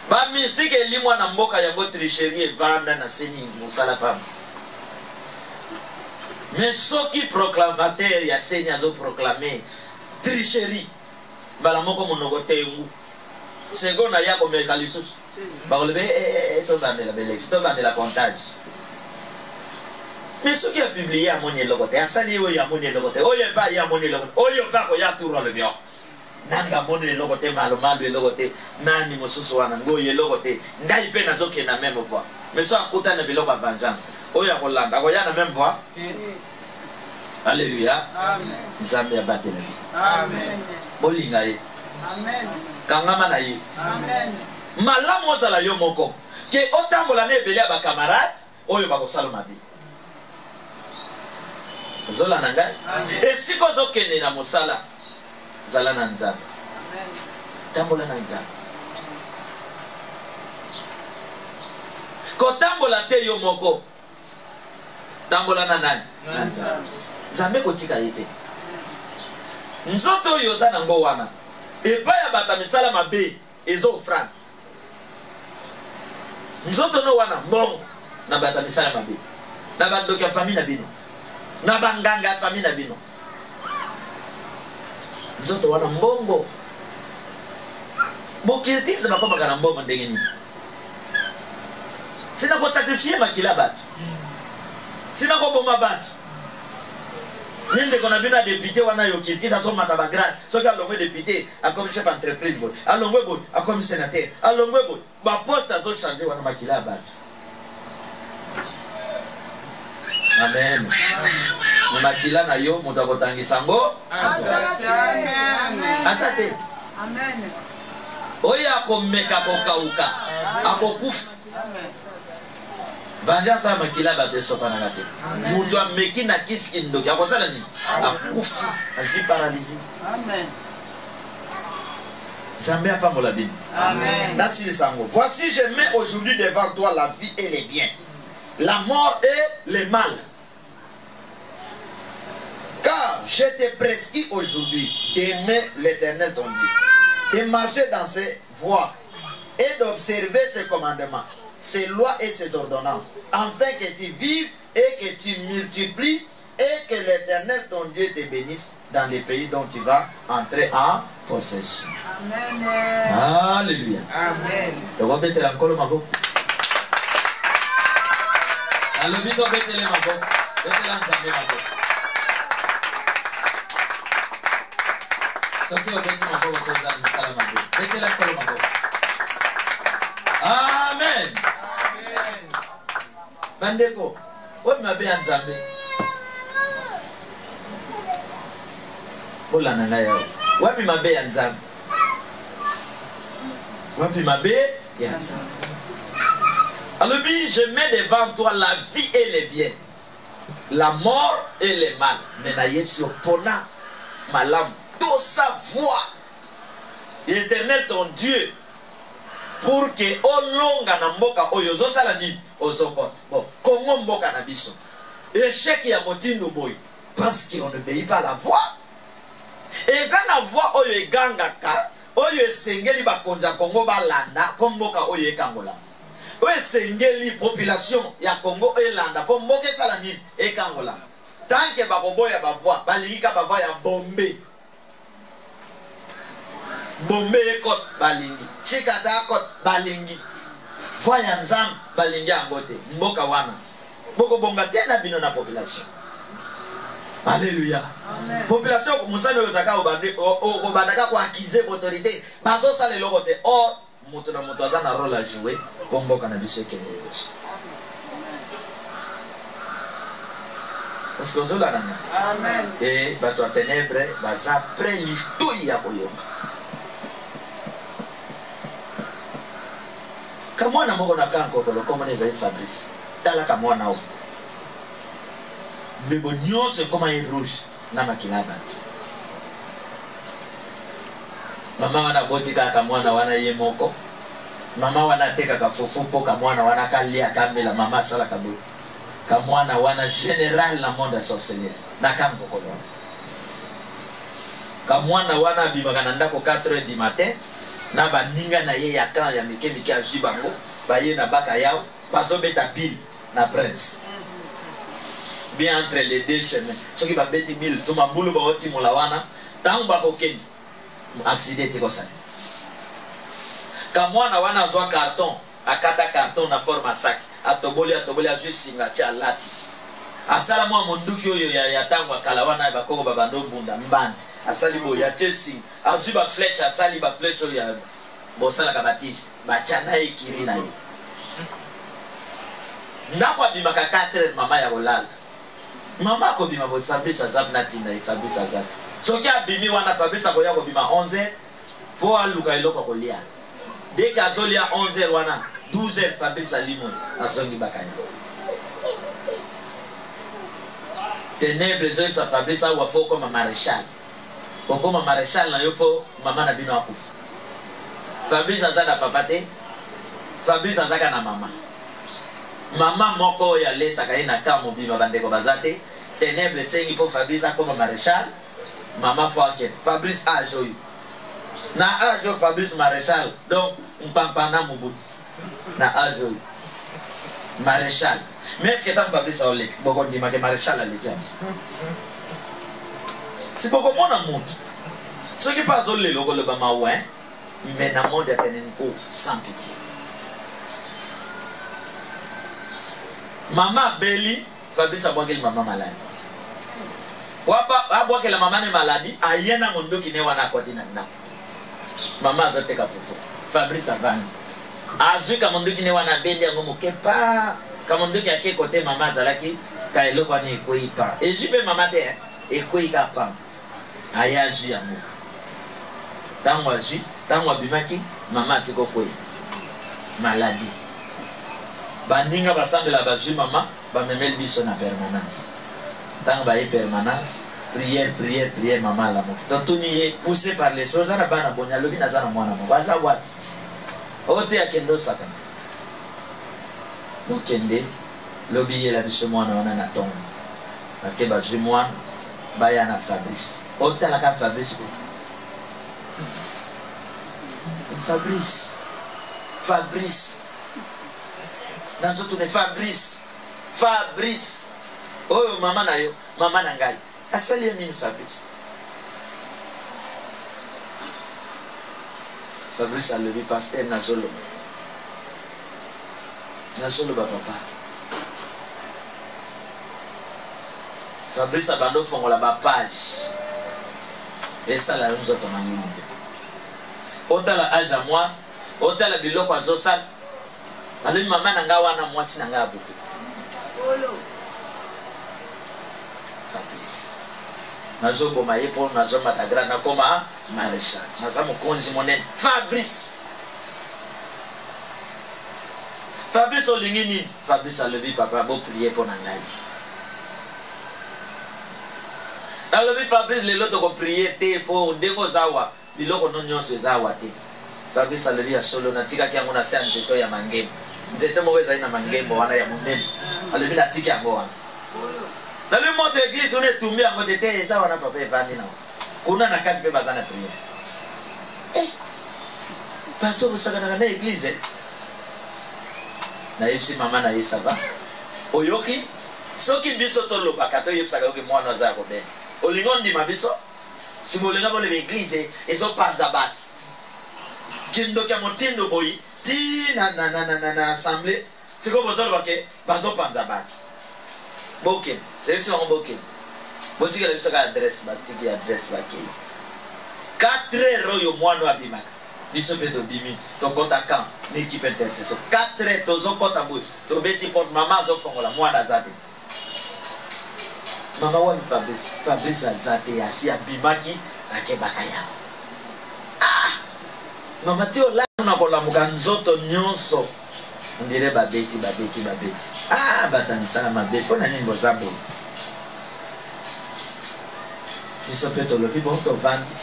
Ba mystique elimwa na mboka yango tricherie evanda na seni musala pamba. Mais soki proclamateur ya seni azo proclamer tricherie bala moko monoko tengu. Seconde ya ko meka lisusu. Ba olebe to bande la belex, to bande la comptage. Mais soki a publié à mon elokote, asali oyo ya mon elokote, oyo pa ya mon elokote, oyo pa ko ya turo le bio. Nanga mono elokote malo elokote nani mosusu wana ngoye elokote ndai pe nazoke na même voix mais so akuta na biloko vengeance oya kolanda ko ya na même voix. Alléluia. Amen. Nzambe ya batela. Amen. Bolinga ye. Amen. Kangama na ye. Amen. Malamu ozala yo moko ke otambola na ebele ba camarade oyo ba kosala mabe. Zola nanga esiko zokende na mosala zala na nzambe. Amen. Tambola na nzambe. Ko tambola te yo moko. Tambola na nani? Na nzambe. Nzambe ko tika yete. Nzoto yo za nango wana. Epa ya bata misala mabe ezo ofrande. Nzoto no wana mbongo na bata misala mabe. Na bandoki ya famille na bino. Na banganga ya famille na bino. Nzoto wana mbongo. Bokiltis na bakoma kana mbongo ndenge nini. Sina ko sacrifier makila batu. Sina ko boma batu. Ninde kona bina député wana yo kiltis aso mata ba grade. So ka longwe député a comme chef entreprise bon. A longwe bon a comme sénateur. A longwe bon ba poste aso changer wana makila batu. Amen. Makila na yo mutakotangisa ngo. Asante. Amen. Oya akomeka kokauka. Akokufa. Amen. Vengeance à makila bate sopa na gate. Mutu ameki na kiski ndoki. Akosala ni? Akufi. Azi paralysie. Amen. Zambé apambola bini. Amen. Nasi sango. Voici je mets aujourd'hui devant toi la vie et les biens, la mort et le mal. Car je te prescris aujourd'hui d'aimer l'Éternel ton Dieu, de marcher dans ses voies et d'observer ses commandements, ses lois et ses ordonnances, afin que tu vives et que tu multiplies et que l'Éternel ton Dieu te bénisse dans les pays dont tu vas entrer en possession. Amen. Alléluia. Amen. alobi tobetele maboko betela nzambe maboko soki obeti maboko toza misala mabe betela kolo maboko. Amen. Bandeko wapi mabe ya nzambe bola na ngai yao wapi mabe ya nzambe wapi mabe ya nzambe. Alors je mets devant toi la vie et les biens, la mort et les mal. Mais naïe sur pona malam tout sa voix. L'Éternel ton Dieu pour que o longa na mboka oyo zo sala ni ozokot. Bon, kongo mboka na biso. Échec ya motindo boy parce qu'on ne obéit pas la voix. Et ça la voix oyo egangaka oyo esengeli bakonza Kongo balanda ko mboka oyo ekangola. Oyo esengeli population ya Congo elanda ko mboka sala ni ekangola. Tant que bakoboya ba voix balingika ba voix ya bombe. Bombe ekot balingi chikata akot balingi voix ya nzam balingi angote mboka wana boko bonga tena bino na population. Alléluia. Amen. Population musano yozaka obandaka ko accuser autorité bazo sala eloko te or moto na moto aza na rôle à jouer pour mboka na biso kende yoso. Parce que zola nana. Amen. Et bato a ténèbres baza près litoi ya koyonga. Kamwana moko na kanko ko comme les aïe Fabrice. Tala kamwana o. Mbebo nyonso koma ye rouge na makila bato. Mama wana boti kaka mwana wana ye moko. Mama wana teka ka fufu po ka mwana wana kalia kamela mama sala kabu. Ka mwana wana général na monde sorcellerie na kambo ko. Ka mwana wana bimaka na ndako 4h du matin na baninga na ye ya kan ya mike mike ajibango ba ye na baka yao bazo beta pile na prince. Bien entre les deux chemins. Ce qui va bêter mille, tout ma boule va oti moulawana. Tant ba kokeni, accident tiko ça. Quand moi na wana zwa carton, akata carton na forme sac, atoboli juste singa tia lati. Asala moi monduki oyo ya tango kalawana ba koko babando bunda mbanzi. Asali bo ya chesi, azu ba flèche asali ba flèche oyo ya bosala kabatiji, ba chana ikiri na yo. Ndako bimaka 4 mama ya kolala. Mama ko bima bo Fabrice azap na tinda e Fabrice azap. Soki abimi wana Fabrice akoya ko bima 11h po aluka eloko ko lia. Dès qu'azolia 11h wana 12h Fabrice alimo azongi bakanya. Ténèbres zo sa Fabrice wa fo comme maréchal. Comme maréchal na yo fo mama na bino akufa. Fabrice azana papate. Fabrice azaka na mama. Mama moko ya lesa kaina kamo bima bandeko bazate. Ténèbres sengi pour Fabrice comme maréchal. Maman Fouake. Fabrice Ajoy. Na Ajoy Fabrice maréchal. Donc, mpampana mubutu. Na Ajoy. Maréchal. Mais est-ce que t'as Fabrice Aolek? Beaucoup de ma maréchal à l'équipe. C'est beaucoup mon amour. Ce qui passe au lait, le bama ouais. Mais dans le monde, il y a un coup sans pitié. Maman Belly, Fabrice a boire maman malade. Wapa aboke la maman est maladie, ayena mondo qui ne wana kotina na. Maman azote ka fufu. Fabrice avani. Azu ka mondo qui ne wana bende ngomo kepa. Ka mondo qui ake côté maman zalaki ka eloko ni koipa. Et jipe maman te e koika pa. Aya ju ya mo. Tango azu, tango bimaki maman tiko koi. Maladie. Bandinga basambe la bazu maman ba memel biso na permanence. Tant que permanence, prière, prière, prière, maman la montre. Donc tout est poussé par l'esprit. Vous avez un bon dialogue, vous avez un bon dialogue. Vous avez un bon dialogue. Vous avez un bon dialogue. Vous avez un bon dialogue. Vous avez un bon dialogue. Vous avez un Fabrice. Vous avez un Fabrice. Fabrice. Fabrice. Dans ce tour, Fabrice. Fabrice. Oh maman na yo, maman na ngai. Asali ya nini Fabrice? Fabrice a levé pasteur Nazolo. Nazolo ba papa. Fabrice abando fongola ba page. Et ça la nous autres manini. Autant la âge à moi, autant la biloko azosal. Ali maman nanga wana mwasi nanga abuku. Fabrice. Nazo boma yepo nazo matagra na koma maréchal. Naza mokonzi monene. Fabrice. Fabrice olingini. Fabrice a levé papa bo prier pour nangai. Na levé Fabrice le loto ko prier te pour ndeko zawa. Biloko non nyonso zawa te. Fabrice a levé a solo na tika kyango na sa nzeto ya mangemo. Nzeto mo weza ina mangemo wana ya monene. A levé na tika yango wana. Na le moto église on est tombé en mode te ça wana papa evandi na. Kuna na kati pe bazana prier. Pato busaka na église. Na yipsi mama na yisaba. Oyoki soki biso to lo bakato yipsaka yoki mwana za ko be. Olingondi mabiso. Simolenga bole église ezo panza bat. Kindo kya motindo boyi ti na assemblée. Siko bozolo bake bazo panza bat. Boken, yipsi on boken. Botika yipsaka adresse bastiki adresse bake. 4 heures yo mwana abimaka. Biso peto bimi to kota kan l'équipe intercession 4 heures tozo kota boy to beti porte mama zo fongola mwana zate mama wa Fabrice azate asi abimaki akebaka ya mama ti ola na kola mukanzoto nyonso ndire babeti batamisana mabe pona nini bozabo biso peto lo pipo to vandi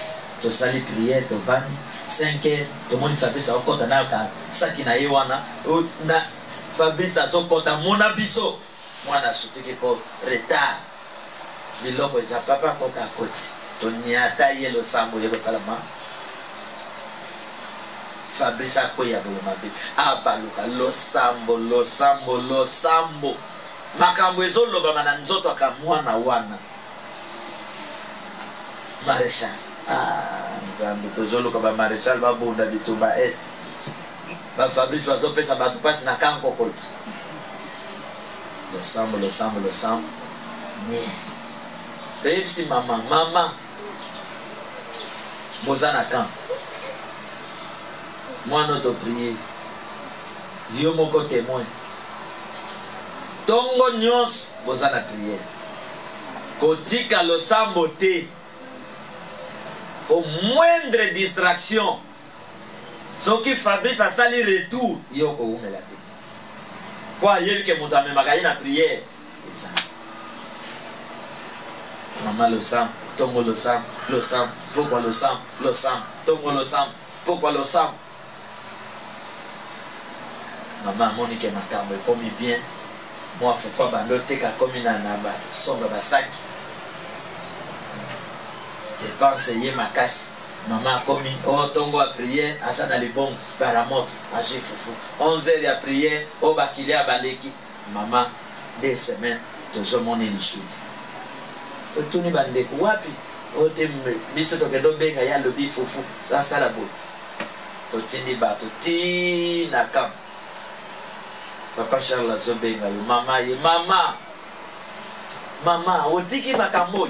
to sali prière to vandi 5 heures, tout le monde Fabrice a encore un ça qui n'a eu na Fabrice a encore un mon abisso. Moi, on a surtout pour retard. Mais là, ils n'ont pas contre à côté. On y a taillé le sambo, il y a salama. Fabrice a quoi y a beau m'appeler. Ah, baluka, lo sambo. Makambo ezolo ba mananzoto akamwana wana. Maréchal. Nzambe tozolo ko ba maréchal ba bunda bitumba est ba Fabrice wazo pesa batu pasi na kanko kol lo sambo ni tepsi mama mozana kan moi no to prier yo moko témoin tongo nyos mozana prier kotika lo sambo te. Au moindre distraction, ce qui Fabrice a sali retour, il y a un peu. Quoi, il y a eu que mon ami Magaï a prié. Maman le sang, tombe le sang, pourquoi le sang, tombe le sang, pourquoi le sang. Maman, Monique m'a calmé comme bien. Moi, il faut faire noter comme il y a un sombre sac. Dépense yé ma casse. Maman commis, oh tongo a prié, asana les bons, baramot, a fufu. 11 heures a prié, oh bakili a baleki. Maman, 2 semaines, toujours mon élissoud. O tuni bandeko wapi? O te biso to kedo benga ya lobi fufu, la sala bo. To tindi ba to ti na kam. Papa Charles zo benga yo mama ye mama, o tiki makambo.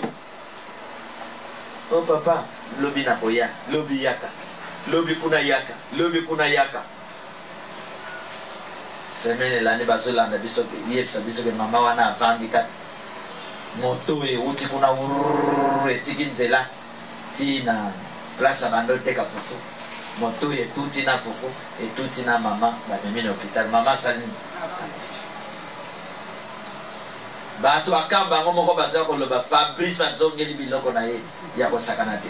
Oh papa, lobi na koya, lobi yaka, lobi kuna yaka. Semaine l'année bazolanda biso yepsa biso ke mama wana avandi kat moto e uti kuna etiki nzela tina place bando teka fufu moto e tuti na fufu e tuti na mama ba mimi na hôpital mama sani bato akamba ngo moko baza ko loba Fabrice azongeli biloko na ye ya ko sakana te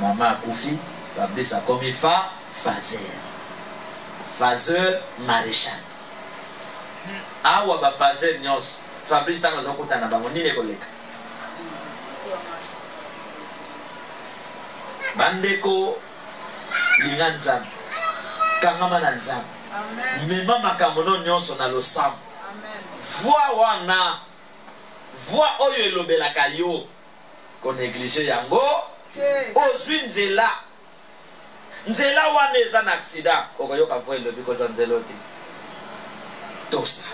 mama akufi Fabrice akomi Fazer maréchal awa ba Fazer nyos Fabrice tango zokutana bango nini koleka bandeko linganza kangama na nzambe mema makambo nyonso na losambo voix oyo elobelaka yo ko néglige yango ozwi nzela wana eza na accident okoyoka voix elobi kozwa nzela te tosa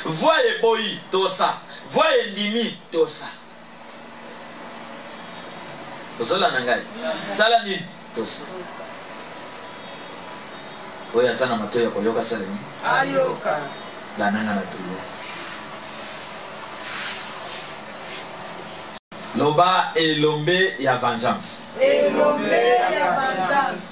voie boyi tosa voie ndimi tosa ozola nangai sala nini tosa oya sana matoya koyoka sala nini ayoka la nanga na tuya loba elombe ya vengeance elombe ya vengeance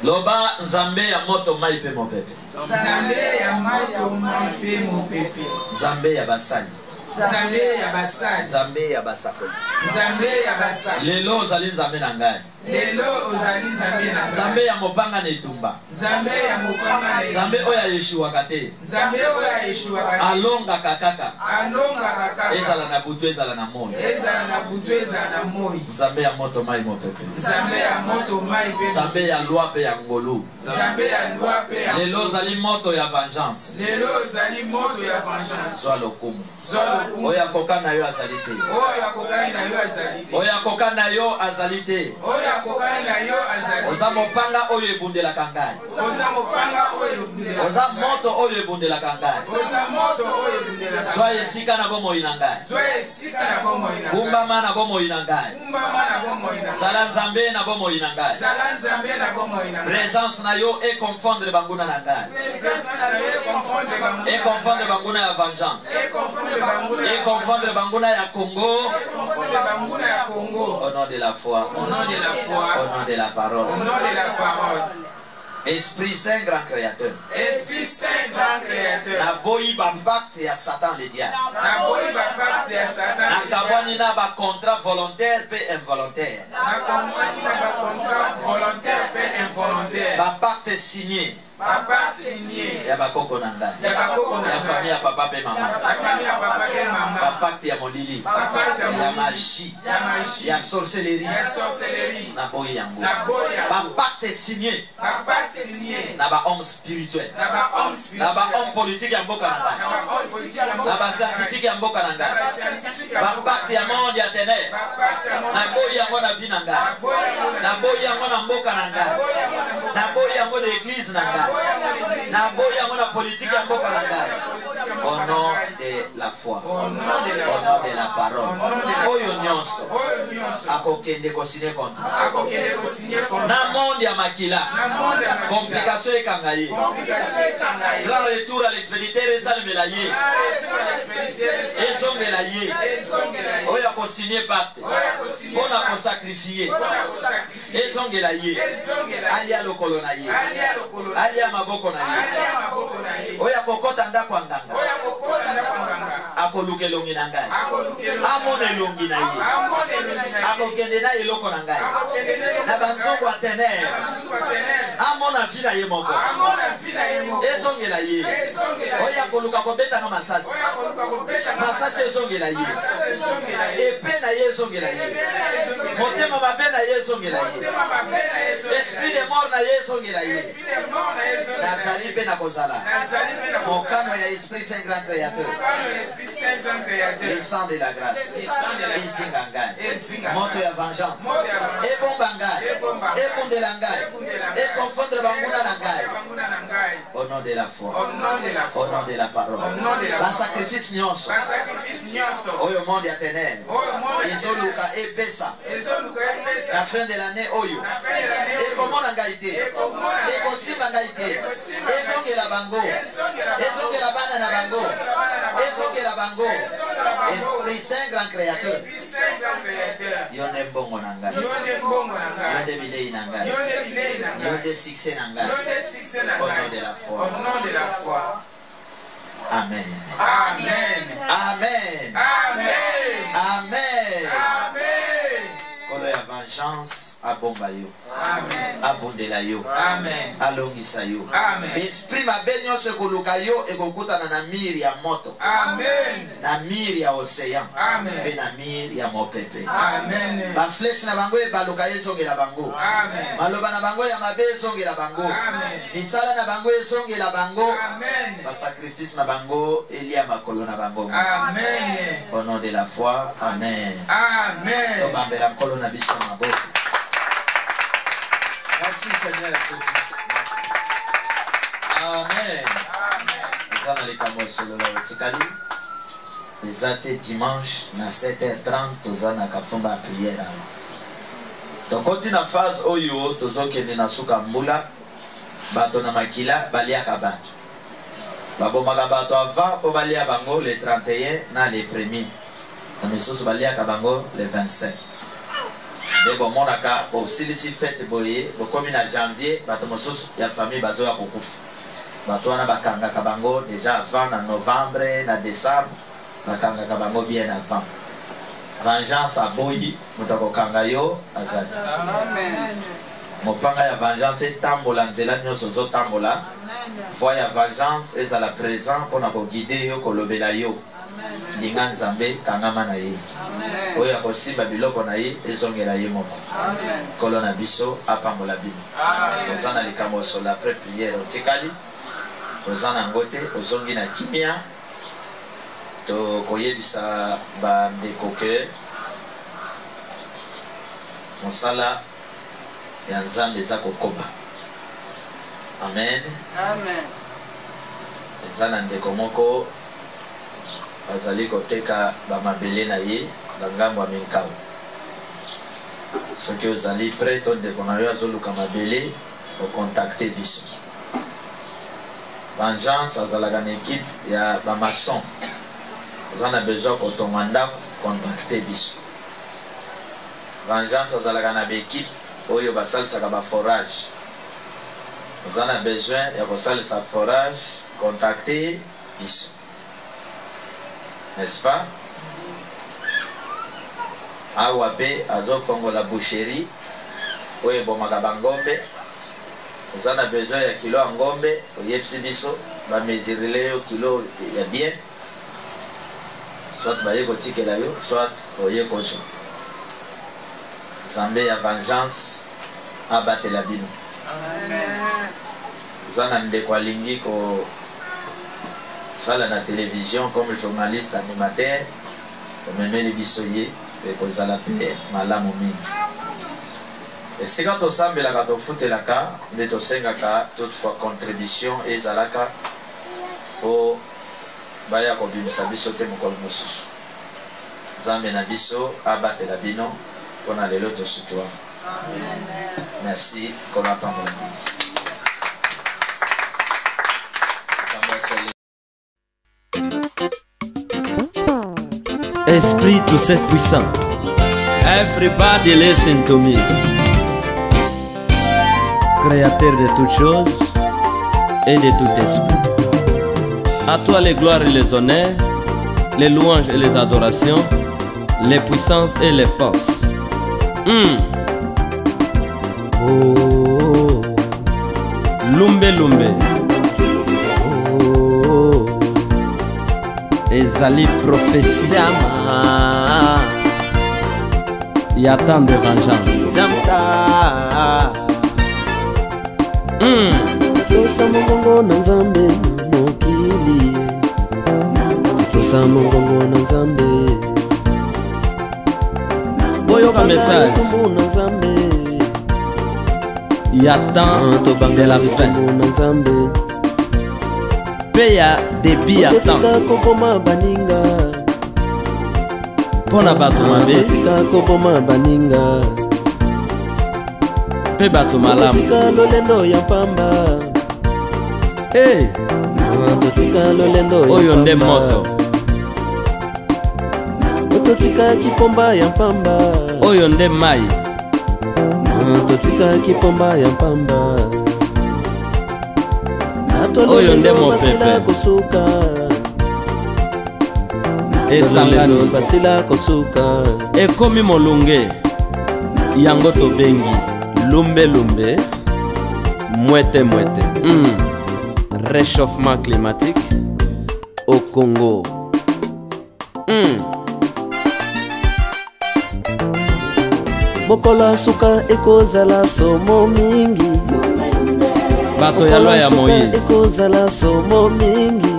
loba nzambe ya moto mai pe mopepe nzambe ya moto mai pe mopepe nzambe ya basali nzambe ya basali nzambe ya basakoli nzambe ya basali lelo ozali nzambe na ngai lelo ozali nzambe na ngai nzambe ya mopanga na etumba nzambe ya mopanga na nzambe oyo ayeshuwaka te nzambe oyo ayeshuwaka alongaka kaka alongaka kaka ezala na butu ezala na moi ezala na butu ezala na moi nzambe ya moto mai mopepe nzambe ya moto mai pe nzambe ya lwa mpe ya ngolu nzambe ya lwa mpe ya lelo ozali moto ya vengeance lelo ozali moto ya vengeance zwa lokumu zwa lokumu oyo akoka na yo azali te oyo akokani na yo azali te oyo akoka na yo azali te oyo akokani na yo azali oza mopanga oyo ebundelaka ngai oza mopanga oyo ebundelaka oza moto oyo ebundelaka ngai oza moto oyo ebundelaka zwa esika na bomoi na ngai zwa esika na bomoi na kumbama na bomoi na ngai kumbama na bomoi na zala nzambe na bomoi na ngai zala nzambe na bomoi na présence na yo econfondre banguna na ngai econfondre banguna ya vengeance econfondre banguna ya Congo au nom de la foi au nom de la foi au nom de la parole au nom de la parole Esprit Saint grand créateur Esprit Saint grand créateur naboyi bapacte ya Satan le diable naboyi bapacte ya Satan nakabwani na bacontrat volontaire mpe involontaire nakabwani na bacontrat volontaire mpe involontaire bapacte signé bapacte signé ya bakoko na ngai ya bakoko na ya famille ya papa mpe mama ya famille ya papa mpe mama bapacte ya molili bapacte ya magie ya sorcellerie ya sorcellerie naboyi yango naboyi bapacte signé bapacte signé na bahomme spirituel na bahomme na spirituel bahomme politique ya mboka na na ngai bahomme politique ya na bascientifique ya mboka na ngai bapacte ya monde ya ténèbre naboyi yango na vie na ngai naboyi yango na mboka na ngai naboyi yango na église na ngai naboyi yango na politique ya mboka na ngai au nom de la foi au nom de la parole oyo nyonso akokende kosigne contrat na monde ya makila complication ekanga ye grand retour à l'expéditeur esalemela ye ezongela ye oyo akosigne pacte mpona kosakrifie ezongela ye alia lokolo na ye alia maboko na ye oyo akokota ndako ya nganga akoluka elongi na ngai amona elongi na ye akokende na eloko na ngai na banzongo ya ténèbre amona vi na ye moko ezongela ye oyo akoluka kobetanga masasi masasi ezongela ye epe na ye ezongela ye motema mabe na ye ezongela ye esprit de mort na ye ezongela ye nazali mpe na kozala mokano ya esprit saint grand créateur le sang de la grâce ezinga ngai moto ya vengeance ebomba ngai ebundela ngai ekonfondre banguna na ngai au nom de la foi au nom de la parole basacrifice nyonso oyo monde ya ténèbre ezoluka epesa na fin de l'année oyo ekomona ngai te ekosimba ngai te ezongela bango ezongela bana na bango ezongela bango esprit saint grand créateur yo nde mbongo na ngai yo nde bilei na ngai yo nde succès na ngai au nom de la foi amen amen amen amen amen amen kolo ya vengeance abomba yo amen abundela yo amen alongisa yo amen esprit mabe nyonso ekoluka yo ekokutana na mire ya moto amen na mire ya océan amen mpe na mire ya mopepe amen bafleshe na bango ebaluka ezongela bango amen maloba na bango ya mabe ezongela bango amen misala na bango ezongela bango amen basacrifice na bango elia makolo na bango amen au nom de la foi amen amen tobambela nkolo na biso na maboko. Merci Seigneur Jésus. Merci. Amen. Toza na likambo solo la utikali. Ezate dimanche na 7h30 toza na kafumba prière. Donc koti na phase oyo tozokende na suka mbula bato na makila baliaka bato. Babomaka bato avant po balia bango le 31 na le 1er. Na misusu baliaka bango le 25. De bomonaka osilisi fête boye bokomi na janvier bato mosusu ya famille bazoya kokufa. Bato wana bakangaka bango déjà avant na novembre na décembre bakangaka bango bien avant. Vengeance aboyi mutakokanga yo azati. Amen. Mopanga ya vengeance tambola nzela nyonso zo tambola. Voix ya vengeance ezala présent pona ko guider yo kolobela yo. Linga nzambe kangama na ye. Amen. Oya kosimba biloko na ye ezongela ye moko. Amen. Kolona biso apambola bino. Amen. Ozana likambo sola après prière otikali. Ozana ngote ozongi na kimia. To koyebisa bandeko ke mosala ya nzambe eza kokoba. Amen. Amen. Eza na ndeko moko azali koteka bamabele na ye bangambo ya minkao. Soki ozali prêt to ndeko na yo azoluka mabele okontakte biso. Vengeance azalaka na équipe ya bamason. Vous en avez besoin quand on manda contacter biso. Vengeance azalaka na équipe oyo basalisa ba forage. Vous en avez besoin ya kosalisa forage contacter biso. N'est-ce pas? Awa pe azofongo la boucherie oyo bomaka bangombe. Vous en avez besoin ya kilo ngombe oyepsi biso ba mesurer yo kilo ya bien. Soit baye kotikela yo, soit oye kozo. Zambé ya vengeance abatela bino. Amen. Zana ndeko alingi ko sala na télévision comme journaliste animateur, omemeli biso ye pe kozala pe malamu mingi. Esika tosambelaka tofutelaka nde tosengaka toutefois contribution ezalaka po baya kobimisa biso te mokolo mosusu. Nzambe na biso abatela bino mpona lelo tosutwa. Merci kona pambola. Esprit tout cette puissant. Everybody listen to me. Créateur de toutes choses et de tout esprit. À toi les gloires et les honneurs, les louanges et les adorations, les puissances et les forces. Oh, Lumbe Lumbe. Oh, ezali prophétie. Il y a tant de vengeance. Tosa mongongo na nzambe mokili. Tosa mongongo na nzambe. Boyoka message. Il y a tant de la fin. Peya débit à temps. Pona bato mabe. Pe bato malamu. Hey. Oyo nde moto. Totika kipomba ya mpamba. Oyo nde mai. Totika kipomba ya mpamba. Oyo nde mopepe. Esangani basila kosuka. Ekomi molunge. Yango tobengi lumbe lumbe. Mwete mwete. Réchauffement climatique au Congo. Mokola suka ekozala somo mingi. Bato ya loi ya Moïse ekozala somo mingi.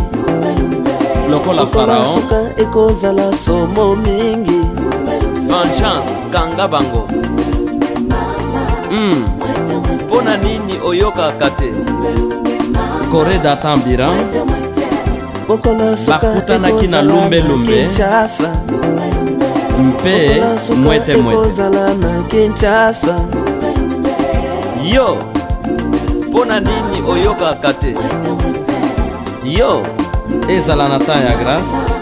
Lokola Pharaon suka ekozala somo mingi. Vengeance kanga bango. Pona nini oyoka kate Corée d'Atambira bakutanaki na lumbe-lumbe mpe mwete-mwete. Yo pona nini oyokaka te? Yo ezala na temps ya grâce.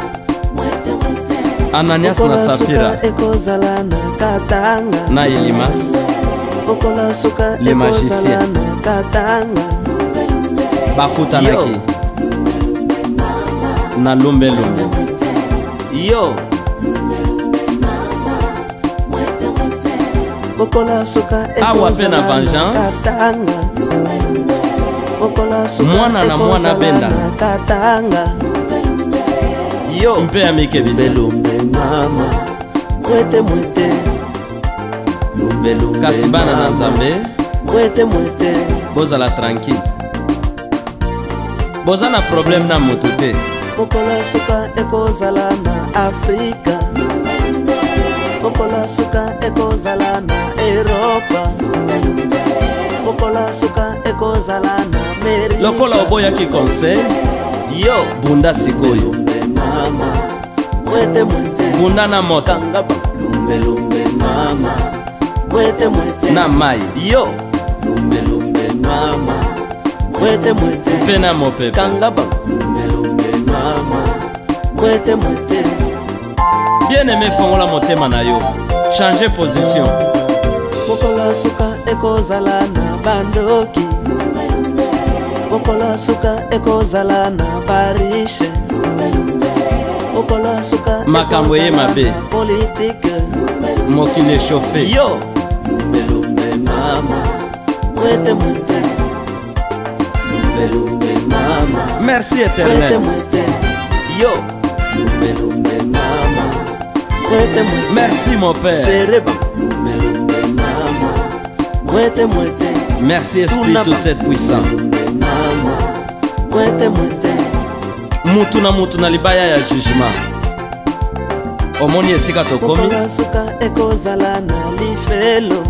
Ananias na Safira na Elimas le magicien bakutanaki na lumbe-lumbe. Yo awa pe na vengeance mwana na mwana bendana. Yo mpe ya mikebisi kasi bana na Nzambe bozala tranquille, boza na problème na moto te. Mokola suka ekozala na Afrika, mokola suka ekozala na Europa, mokola suka ekozala na Amerika. Lokola oboyaki conseil, yo bunda sikoyo bunda na moto na mai. Yo mpe na mopepe bien aimé, fongola motema na yo, changer position. Mokola suka ekozala na bandoki, mokola suka ekozala na barishe, mokola suka makambo ye mabe politique mokili échauffé. Yo merci éternel. Yo merci mon père. Merci Esprit tout cette puissant. Mutu na libaya ya jugement. Omoni esika tokomi. Mokola suka ekozala na lifelo,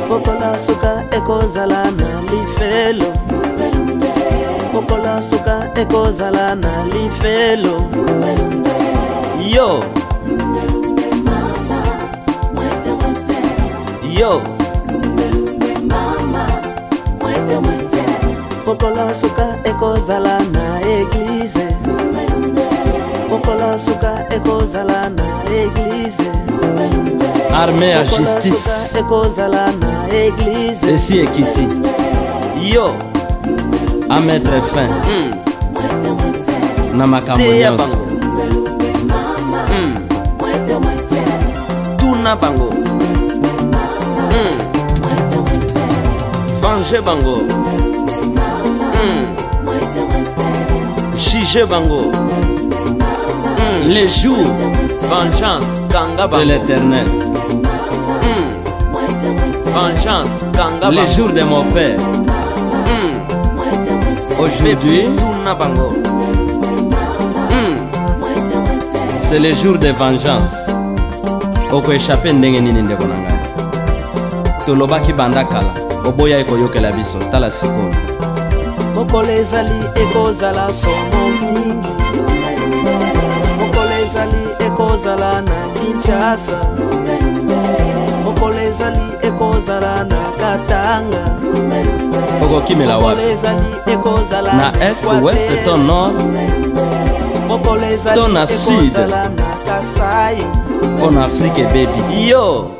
mokola suka ekozala na lifelo, mokola suka ekozala na lifelo. Yo yo mokola suka ekozala na église, mokola suka ekozala na église, armée à justice ekozala na église. esi ekiti. Yo a mettre fin na makambo nyonso. Tuna bango Venger bango, juger bango. Les jours vengeance de l'Éternel, vengeance les jours de mon père. Aujourd'hui c'est le jour de vengeance. Oko échappé ndenge nini ndeko na ngai. Tolobaki banda kala oboya ekoyokela biso tala sikoyo. Mokola ezali ekozala somo mingi, mokola ezali ekozala na Kinshasa, mokola ezali ekozala na Katanga, okokimela wapi? mokola ezali ekozala na est, ouest, to nord, mokola ezali to na sud, ekozala na Kasai, on Afrique baby. Yo